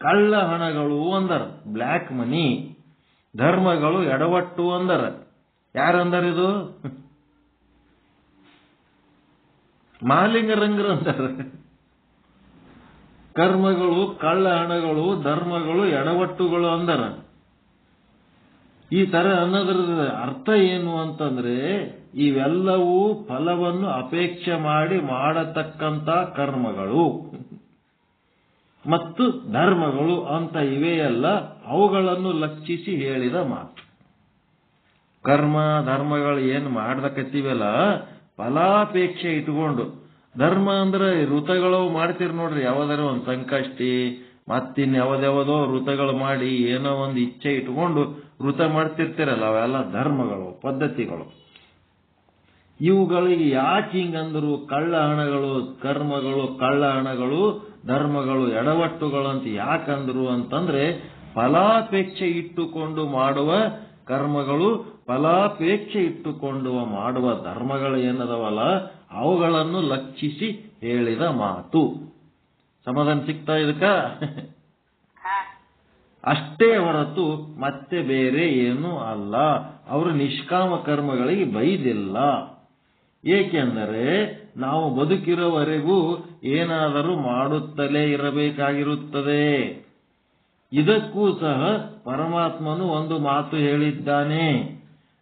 ಕಳ್ಳ ಹಣಗಳು ಅಂದರ, ಬ್ಲ್ಯಾಕ್ ಮನಿ. ಧರ್ಮಗಳು ಎಡವಟ್ಟು ಅಂದರ. ಯಾರಂದರ ಇದು? ಮಾಲಿಂಗರಂಗರು ಅಂತಾರ. ಕರ್ಮಗಳು ಕಳ್ಳ ಹಣಗಳು, ಧರ್ಮಗಳು ಎಡವಟ್ಟುಗಳು ಅಂದರ. ಈ ತರ ಅನ್ನೋದ್ರ ಅರ್ಥ ಏನು ಅಂತಂದ್ರೆ, ಇವೆಲ್ಲವೂ ಫಲವನ್ನು ಅಪೇಕ್ಷೆ ಮಾಡಿ ಮಾಡತಕ್ಕಂತ ಕರ್ಮಗಳು ಮತ್ತು ಧರ್ಮಗಳು ಅಂತ ಇವೆಯಲ್ಲ, ಅವುಗಳನ್ನು ಲಕ್ಷಿಸಿ ಹೇಳಿದ ಮಾತು. ಕರ್ಮ ಧರ್ಮಗಳು ಏನ್ ಮಾಡ್ದಕತ್ತೀವಲ್ಲ, ಫಲಾಪೇಕ್ಷೆ ಇಟ್ಕೊಂಡು. ಧರ್ಮ ಅಂದ್ರೆ ಋತಗಳು ಮಾಡ್ತೀರಿ ನೋಡ್ರಿ, ಯಾವ್ದಾರ ಒಂದು ಸಂಕಷ್ಟಿ ಮತ್ತಿನ್ ಯಾವ್ದಾವದೋ ಋತಗಳು ಮಾಡಿ ಏನೋ ಒಂದು ಇಚ್ಛೆ ಇಟ್ಕೊಂಡು ಋತ ಮಾಡ್ತಿರ್ತೀರಲ್ಲ, ಅವೆಲ್ಲ ಧರ್ಮಗಳು, ಪದ್ಧತಿಗಳು. ಇವುಗಳಿಗೆ ಯಾಕೆ ಹಿಂಗಂದ್ರು? ಕಳ್ಳ ಹಣಗಳು, ಕರ್ಮಗಳು ಕಳ್ಳ ಹಣಗಳು, ಧರ್ಮಗಳು ಎಡವಟ್ಟುಗಳು ಅಂತ ಯಾಕಂದ್ರು ಅಂತಂದ್ರೆ, ಫಲಾಪೇಕ್ಷೆ ಇಟ್ಟುಕೊಂಡು ಮಾಡುವ ಕರ್ಮಗಳು, ಫಲಾಪೇಕ್ಷೆ ಇಟ್ಟುಕೊಂಡು ಮಾಡುವ ಧರ್ಮಗಳು ಏನದವಲ್ಲ, ಅವುಗಳನ್ನು ಲಕ್ಷಿಸಿ ಹೇಳಿದ ಮಾತು. ಸಮಾಧಾನ ಸಿಗ್ತಾ ಇದಕ್ಕ? ಅಷ್ಟೇ ಹೊರತು ಮತ್ತೆ ಬೇರೆ ಏನೂ ಅಲ್ಲ. ಅವರು ನಿಷ್ಕಾಮ ಕರ್ಮಗಳಿಗೆ ಬೈದಿಲ್ಲ. ಏಕೆಂದರೆ ನಾವು ಬದುಕಿರುವವರೆಗೂ ಏನಾದರೂ ಮಾಡುತ್ತಲೇ ಇರಬೇಕಾಗಿರುತ್ತದೆ. ಇದಕ್ಕೂ ಸಹ ಪರಮಾತ್ಮನು ಒಂದು ಮಾತು ಹೇಳಿದ್ದಾನೆ.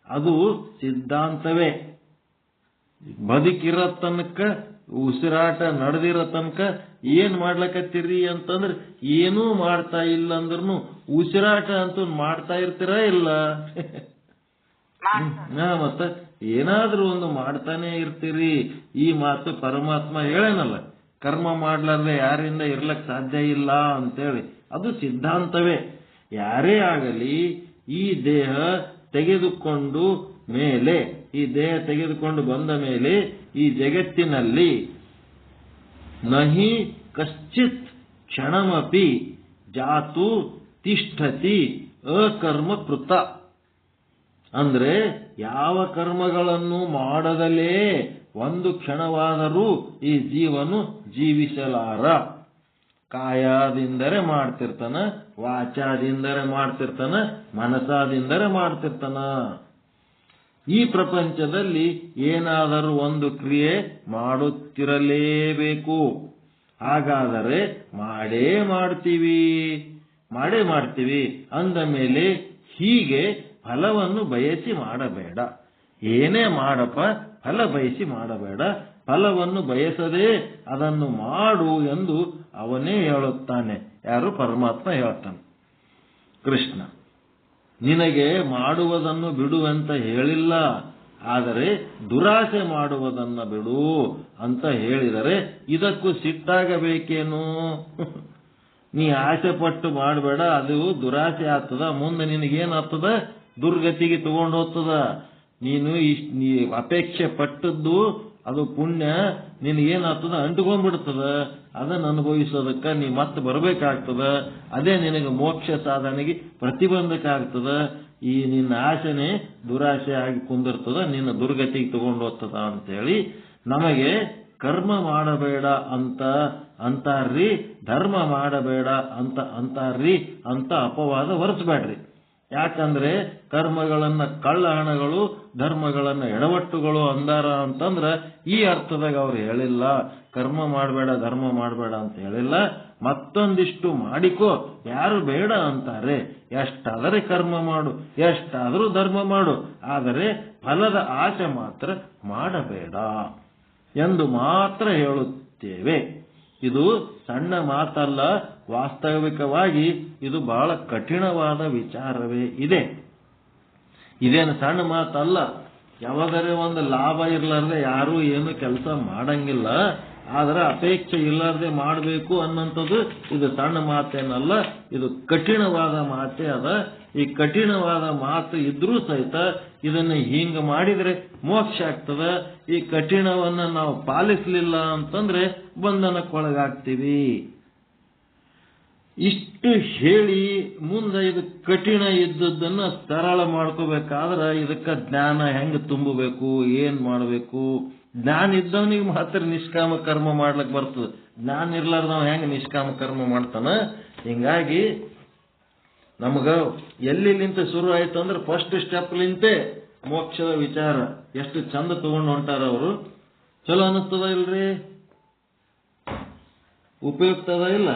ಅದು ಸಿದ್ಧಾಂತವೇ. ಬದುಕಿರೋ ತನಕ, ಉಸಿರಾಟ ನಡೆದಿರೋ ತನಕ ಏನ್ ಮಾಡ್ಲಕತ್ತೀರಿ ಅಂತಂದ್ರೆ ಏನೂ ಮಾಡ್ತಾ ಇಲ್ಲ ಅಂದ್ರೂ ಉಸಿರಾಟ ಅಂತೂ ಮಾಡ್ತಾ ಇರ್ತೀರಾ ಇಲ್ಲ? ಮತ್ತ ಏನಾದ್ರೂ ಒಂದು ಮಾಡ್ತಾನೆ ಇರ್ತೀರಿ. ಈ ಮಾತು ಪರಮಾತ್ಮ ಹೇಳೇನಲ್ಲ, ಕರ್ಮ ಮಾಡ್ಲಾರ್ದೆ ಯಾರಿಂದ ಇರ್ಲಕ್ ಸಾಧ್ಯ ಇಲ್ಲ ಅಂತೇಳಿ. ಅದು ಸಿದ್ಧಾಂತವೇ. ಯಾರೇ ಆಗಲಿ ಈ ದೇಹ ತೆಗೆದುಕೊಂಡು ಬಂದ ಮೇಲೆ ಈ ಜಗತ್ತಿನಲ್ಲಿ ನಹಿ ಕಶ್ಚಿತ್ ಕ್ಷಣಮಪಿ ಜಾತು ತಿಷ್ಠತಿ ಅಕರ್ಮ ಕೃತ. ಅಂದ್ರೆ ಯಾವ ಕರ್ಮಗಳನ್ನು ಮಾಡದಲೇ ಒಂದು ಕ್ಷಣವಾದರೂ ಈ ಜೀವನು ಜೀವಿಸಲಾರ. ಕಾಯದಿಂದರೆ ಮಾಡ್ತಿರ್ತಾನ, ವಾಚಾದಿಂದರೆ ಮಾಡ್ತಿರ್ತಾನ, ಮನಸಾದಿಂದರೆ ಮಾಡ್ತಿರ್ತಾನ. ಈ ಪ್ರಪಂಚದಲ್ಲಿ ಏನಾದರೂ ಒಂದು ಕ್ರಿಯೆ ಮಾಡುತ್ತಿರಲೇಬೇಕು. ಹಾಗಾದರೆ ಮಾಡೇ ಮಾಡ್ತೀವಿ ಅಂದ ಮೇಲೆ ಹೀಗೆ ಫಲವನ್ನು ಬಯಸಿ ಮಾಡಬೇಡ. ಏನೇ ಮಾಡಪ್ಪ, ಫಲ ಬಯಸಿ ಮಾಡಬೇಡ. ಫಲವನ್ನು ಬಯಸದೆ ಅದನ್ನು ಮಾಡು ಎಂದು ಅವನೇ ಹೇಳುತ್ತಾನೆ. ಯಾರು? ಪರಮಾತ್ಮ ಹೇಳ್ತಾನೆ. ಕೃಷ್ಣ ನಿನಗೆ ಮಾಡುವುದನ್ನು ಬಿಡುವಂತ ಹೇಳಿಲ್ಲ, ಆದರೆ ದುರಾಸೆ ಮಾಡುವುದನ್ನು ಬಿಡು ಅಂತ ಹೇಳಿದರೆ ಇದಕ್ಕೂ ಸಿಟ್ಟಾಗಬೇಕೇನು? ನೀ ಆಸೆ ಪಟ್ಟು ಮಾಡಬೇಡ, ಅದು ದುರಾಸೆ ಆಗ್ತದ. ಮುಂದೆ ನಿನಗೇನಾಗ್ತದ? ದುರ್ಗತಿಗೆ ತಗೊಂಡು ಹೋಗ್ತದ. ನೀನು ಅಪೇಕ್ಷೆ ಪಟ್ಟದ್ದು ಅದು ಪುಣ್ಯ ನಿನಗೇನಾಗ್ತದ? ಅಂಟುಕೊಂಡ್ಬಿಡ್ತದ. ಅದನ್ನು ಅನುಭವಿಸೋದಕ್ಕೆ ನೀ ಮತ್ತೆ ಬರಬೇಕಾಗ್ತದ. ಅದೇ ನಿನಗೆ ಮೋಕ್ಷ ಸಾಧನೆಗೆ ಪ್ರತಿಬಂಧಕ ಆಗ್ತದ. ಈ ನಿನ್ನ ಆಸೆನೆ ದುರಾಸೆ ಆಗಿ ಕುಂದಿರ್ತದ, ನಿನ್ನ ದುರ್ಗತಿಗೆ ತಗೊಂಡು ಹೋಗ್ತದ ಅಂತೇಳಿ ನಮಗೆ ಕರ್ಮ ಮಾಡಬೇಡ ಅಂತ ಅಂತಾರ್ರಿ, ಧರ್ಮ ಮಾಡಬೇಡ ಅಂತ ಅಂತಾರ್ರಿ ಅಂತ ಅಪವಾದ ಹೊರಿಸಬೇಡ್ರಿ. ಯಾಕಂದ್ರೆ ಕರ್ಮಗಳನ್ನ ಕಳ್ಳ ಹಣಗಳು, ಧರ್ಮಗಳನ್ನ ಎಡವಟ್ಟುಗಳು ಅಂದಾರ ಅಂತಂದ್ರ ಈ ಅರ್ಥದಾಗ ಅವ್ರು ಹೇಳಿಲ್ಲ. ಕರ್ಮ ಮಾಡಬೇಡ, ಧರ್ಮ ಮಾಡಬೇಡ ಅಂತ ಹೇಳಿಲ್ಲ. ಮತ್ತೊಂದಿಷ್ಟು ಮಾಡಿಕೋ, ಯಾರು ಬೇಡ ಅಂತಾರೆ. ಎಷ್ಟಾದರೆ ಕರ್ಮ ಮಾಡು, ಎಷ್ಟಾದರೂ ಧರ್ಮ ಮಾಡು, ಆದರೆ ಫಲದ ಆಸೆ ಮಾತ್ರ ಮಾಡಬೇಡ ಎಂದು ಮಾತ್ರ ಹೇಳುತ್ತೇವೆ. ಇದು ಸಣ್ಣ ಮಾತಲ್ಲ, ವಾಸ್ತವಿಕವಾಗಿ ಇದು ಬಹಳ ಕಠಿಣವಾದ ವಿಚಾರವೇ ಇದೆ. ಇದೇನು ಸಣ್ಣ ಮಾತಲ್ಲ. ಯಾವಾಗರೆ ಒಂದು ಲಾಭ ಇರ್ಲಾರ್ದೆ ಯಾರೂ ಏನು ಕೆಲಸ ಮಾಡಂಗಿಲ್ಲ. ಆದ್ರೆ ಅಪೇಕ್ಷೆ ಇಲ್ಲಾರ್ದೆ ಮಾಡಬೇಕು ಅನ್ನೋಂಥದ್ದು ಇದು ಸಣ್ಣ ಮಾತೇನಲ್ಲ, ಇದು ಕಠಿಣವಾದ ಮಾತೇ ಅದ. ಈ ಕಠಿಣವಾದ ಮಾತು ಇದ್ರೂ ಸಹಿತ ಇದನ್ನ ಹಿಂಗ ಮಾಡಿದ್ರೆ ಮೋಕ್ಷ ಆಗ್ತದ. ಈ ಕಠಿಣವನ್ನ ನಾವು ಪಾಲಿಸಲಿಲ್ಲ ಅಂತಂದ್ರೆ ಬಂಧನಕ್ಕೊಳಗಾಗ್ತೀವಿ. ಇಷ್ಟು ಹೇಳಿ ಮುಂದೆ ಇದು ಕಠಿಣ ಇದ್ದದ್ದನ್ನ ಸರಳ ಮಾಡ್ಕೋಬೇಕಾದ್ರೆ ಇದಕ್ಕೆ ಜ್ಞಾನ ಹೆಂಗ ತುಂಬಬೇಕು, ಏನ್ ಮಾಡಬೇಕು? ಜ್ಞಾನ ಇದ್ದವನಿಗೆ ಮಾತ್ರ ನಿಷ್ಕಾಮ ಕರ್ಮ ಮಾಡ್ಲಿಕ್ಕೆ ಬರ್ತದೆ. ಜ್ಞಾನ ಇರ್ಲಾರ್ದವ ಹೆಂಗ ನಿಷ್ಕಾಮ ಕರ್ಮ ಮಾಡ್ತಾನ? ಹಿಂಗಾಗಿ ನಮಗ ಎಲ್ಲಿಂತ ಶುರು ಆಯ್ತು ಅಂದ್ರೆ ಫಸ್ಟ್ ಸ್ಟೆಪ್ಲಿಂತೆ ಮೋಕ್ಷದ ವಿಚಾರ ಎಷ್ಟು ಚಂದ ತಗೊಂಡು ಹೊಂಟಾರ ಅವರು. ಚಲೋ ಅನ್ನಿಸ್ತದ ಇಲ್ರಿ? ಉಪಯುಕ್ತದ ಇಲ್ಲ?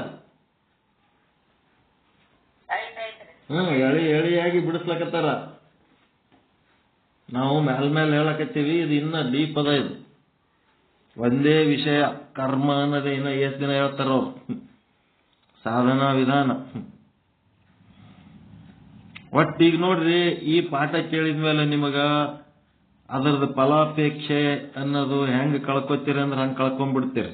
ಎಳಿಯಾಗಿ ಬಿಡಿಸ್ಲಕತ್ತಾರ. ನಾವು ಮೇಲ್ಮೇಲೆ ಹೇಳಕತ್ತೀವಿ, ಇದು ಇನ್ನ ಡೀಪ್ ಅದ. ಇದು ಒಂದೇ ವಿಷಯ ಕರ್ಮ ಅನ್ನೋದೇ ಇನ್ನ ಎಷ್ಟು ದಿನ ಹೇಳ್ತಾರ ಅವ್ರು. ಸಾಧನಾ ವಿಧಾನ ಒಟ್ಟೀಗ ನೋಡ್ರಿ, ಈ ಪಾಠ ಕೇಳಿದ್ಮೇಲೆ ನಿಮಗ ಅದರದ್ದು ಫಲಾಪೇಕ್ಷೆ ಅನ್ನೋದು ಹೆಂಗ್ ಕಳ್ಕೊತೀರಿ ಅಂದ್ರೆ ಹಂಗೆ ಕಳ್ಕೊಂಡ್ಬಿಡ್ತೀರಿ.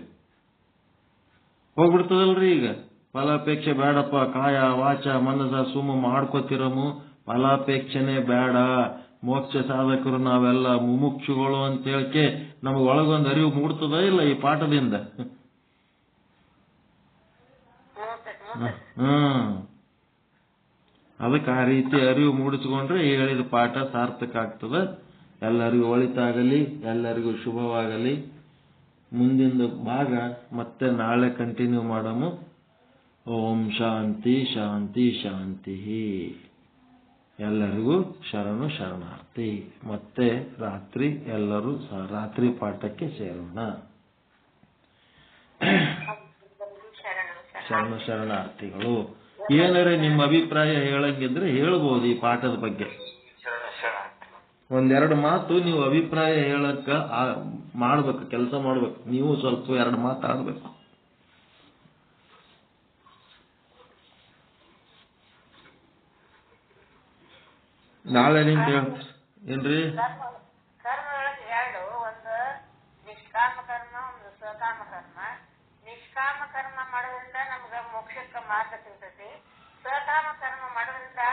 ಹೋಗ್ಬಿಡ್ತದಲ್ರಿ. ಈಗ ಫಲಾಪೇಕ್ಷೆ ಬೇಡಪ್ಪ, ಕಾಯ ವಾಚ ಮನಸ ಸುಮ್ಮ ಮಾಡ್ಕೋತಿರಮು, ಫಲಾಪೇಕ್ಷೆನೆ ಬೇಡ, ಮೋಕ್ಷ ಸಾಧಕರು ನಾವೆಲ್ಲ ಮುಮುಕ್ಷುಗಳು ಅಂತ ಹೇಳಿಕೆ ನಮಗ್ ಒಳಗೊಂದು ಅರಿವು ಮೂಡ್ತದ ಇಲ್ಲ ಈ ಪಾಠದಿಂದ? ಅದಕ್ಕೆ ಆ ರೀತಿ ಅರಿವು ಮೂಡಿಸ್ಕೊಂಡ್ರೆ ಹೇಳಿದ ಪಾಠ ಸಾರ್ಥಕ ಆಗ್ತದ. ಎಲ್ಲರಿಗೂ ಒಳಿತಾಗಲಿ, ಎಲ್ಲರಿಗೂ ಶುಭವಾಗಲಿ. ಮುಂದಿನ ಭಾಗ ಮತ್ತೆ ನಾಳೆ ಕಂಟಿನ್ಯೂ ಮಾಡಮು. ಓಂ ಶಾಂತಿ ಶಾಂತಿ ಶಾಂತಿ. ಎಲ್ಲರಿಗೂ ಶರಣು ಶರಣಾರ್ಥಿ. ಮತ್ತೆ ರಾತ್ರಿ ಎಲ್ಲರೂ ರಾತ್ರಿ ಪಾಠಕ್ಕೆ ಸೇರೋಣ. ಶರಣು ಶರಣಾರ್ಥಿಗಳು. ಏನಾರೆ ನಿಮ್ಮ ಅಭಿಪ್ರಾಯ ಹೇಳಂಗಿದ್ರೆ ಹೇಳ್ಬೋದು ಈ ಪಾಠದ ಬಗ್ಗೆ. ಒಂದೆರಡು ಮಾತು ನೀವು ಅಭಿಪ್ರಾಯ ಹೇಳಕ್ಕ ಮಾಡ್ಬೇಕು, ಕೆಲಸ ಮಾಡ್ಬೇಕು. ನೀವು ಸ್ವಲ್ಪ 2 ಮಾತು ಆಡ್ಬೇಕು. ನಾಳೆ ನಿಂತ ಏನ್ರಿ? ಕರ್ಮಗಳಿಗೆ 2, ಒಂದು ನಿಷ್ಕಾಮ ಕರ್ಮ, ಒಂದು ಸ್ವಕಾಮ ಕರ್ಮ. ನಿಷ್ಕಾಮ ಕರ್ಮ ಮಾಡೋದ್ರಿಂದ ನಮ್ಗ ಮೋಕ್ಷಕ್ಕೆ ಮಾರ್ಗ ಸಿಗ್ತೈತಿ. ಸ್ವಕಾಮ ಕರ್ಮ ಮಾಡೋದ್ರಿಂದ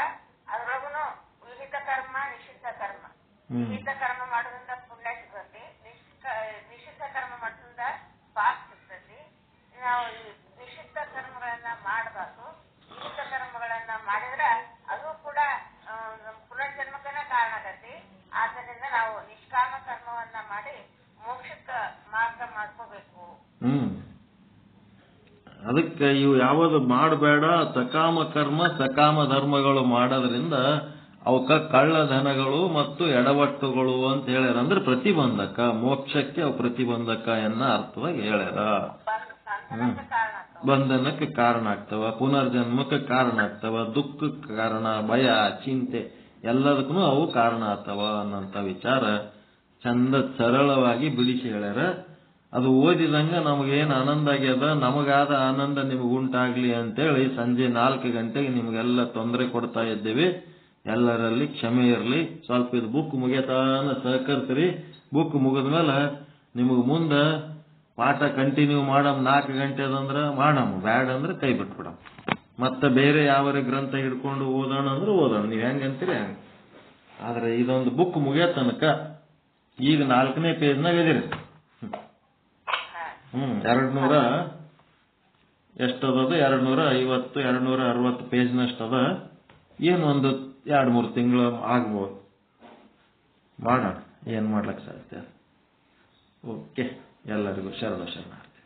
ಅದ್ರೊಳಗುನು ವಿಹಿತ ಕರ್ಮ, ನಿಷಿದ್ಧ ಕರ್ಮ. ವಿಹಿತ ಕರ್ಮ ಮಾಡೋದ್ರಿಂದ ಪುಣ್ಯ ಸಿಗ್ತೈತಿ. ನಿಷಿದ್ಧ ಕರ್ಮ ಮಾಡೋದ್ರಿಂದ ಪಾಪ ಸಿಗ್ತೈತಿ. ನಾವು ನಿಷಿದ್ಧ ಕರ್ಮಗಳನ್ನ ಮಾಡಬಾರ್ದು. ವಿಹಿತ ಕರ್ಮಗಳನ್ನ ಮಾಡಿದ್ರೆ ಅದು ಕೂಡ ಪುನರ್ಜನ್ಮಕ್ಕನ ಕಾರಣ ಆಗತಿ. ಆದ್ದರಿಂದ ನಾವು ನಿಷ್ಕಾಮ ಕರ್ಮವನ್ನ ಮಾಡಿ ಮೋಕ್ಷಕ್ಕ ಮಾರ್ಗ ಮಾಡ್ಕೋಬೇಕು. ಅದಕ್ಕೆ ಇವು ಯಾವುದು ಮಾಡಬೇಡ. ಸಕಾಮ ಕರ್ಮ ಸಕಾಮ ಧರ್ಮಗಳು ಮಾಡೋದ್ರಿಂದ ಅವಕ್ಕ ಕಳ್ಳಧನಗಳು ಮತ್ತು ಎಡವಟ್ಟುಗಳು ಅಂತ ಹೇಳ್ಯಾರ. ಅಂದ್ರೆ ಪ್ರತಿಬಂಧಕ, ಮೋಕ್ಷಕ್ಕೆ ಅವು ಪ್ರತಿಬಂಧಕ ಎನ್ನ ಅರ್ಥವಾಗಿ ಹೇಳ್ಯಾರ. ಬಂಧನಕ್ಕೆ ಕಾರಣ ಆಗ್ತವ, ಪುನರ್ಜನ್ಮಕ್ಕೆ ಕಾರಣ ಆಗ್ತವ, ದುಃಖಕ್ಕೆ ಕಾರಣ, ಭಯ, ಚಿಂತೆ ಎಲ್ಲದಕ್ಕೂ ಅವು ಕಾರಣ ಆಗ್ತವ ಅನ್ನಂತ ವಿಚಾರ ಚಂದ ಸರಳವಾಗಿ ಬಿಡಿಸಿ ಹೇಳ್ಯಾರ. ಅದು ಓದಿದಂಗ ನಮಗೇನು ಆನಂದ ಆಗ್ಯದ, ನಮಗಾದ ಆನಂದ ನಿಮಗುಂಟಾಗ್ಲಿ ಅಂತೇಳಿ ಸಂಜೆ 4 ಗಂಟೆಗೆ ನಿಮಗೆಲ್ಲ ತೊಂದರೆ ಕೊಡ್ತಾ ಇದ್ದೇವೆ. ಎಲ್ಲರಲ್ಲಿ ಕ್ಷಮೆ ಇರಲಿ. ಸ್ವಲ್ಪ ಇದು ಬುಕ್ ಮುಗಿಯತಾನ ಸಹಕರಿಸ್ರಿ. ಬುಕ್ ಮುಗಿದ್ಮೇಲೆ ನಿಮಗೆ ಮುಂದೆ ಪಾಠ ಕಂಟಿನ್ಯೂ ಮಾಡಮ್. 4 ಗಂಟೆ ಅದಂದ್ರೆ ಮಾಡಮ್, ಬ್ಯಾಡ್ ಅಂದ್ರೆ ಕೈ ಬಿಟ್ಬಿಡಮ್. ಮತ್ತೆ ಬೇರೆ ಯಾವ ಗ್ರಂಥ ಹಿಡ್ಕೊಂಡು ಓದೋಣ ಅಂದ್ರೆ ಓದೋಣ. ನೀವು ಹೆಂಗಂತೀರಿ ಹಂಗ. ಆದ್ರೆ ಇದೊಂದು ಬುಕ್ ಮುಗಿಯೋ ತನಕ ಈಗ 4ನೇ ಪೇಜ್ನಾಗ ಇದೀರಿ. 200 ಎಷ್ಟದ? 250 260 ಪೇಜ್ನಷ್ಟದ. ಏನು ಒಂದು 2-3 ತಿಂಗಳು ಆಗ್ಬೋದು. ಮಾಡೋಣ, ಏನ್ ಮಾಡ್ಲಕ್ ಸಾಧ್ಯ. ಓಕೆ, ಎಲ್ಲರಿಗೂ ಶರಣ ಶರಣಾರ್ಥಿ.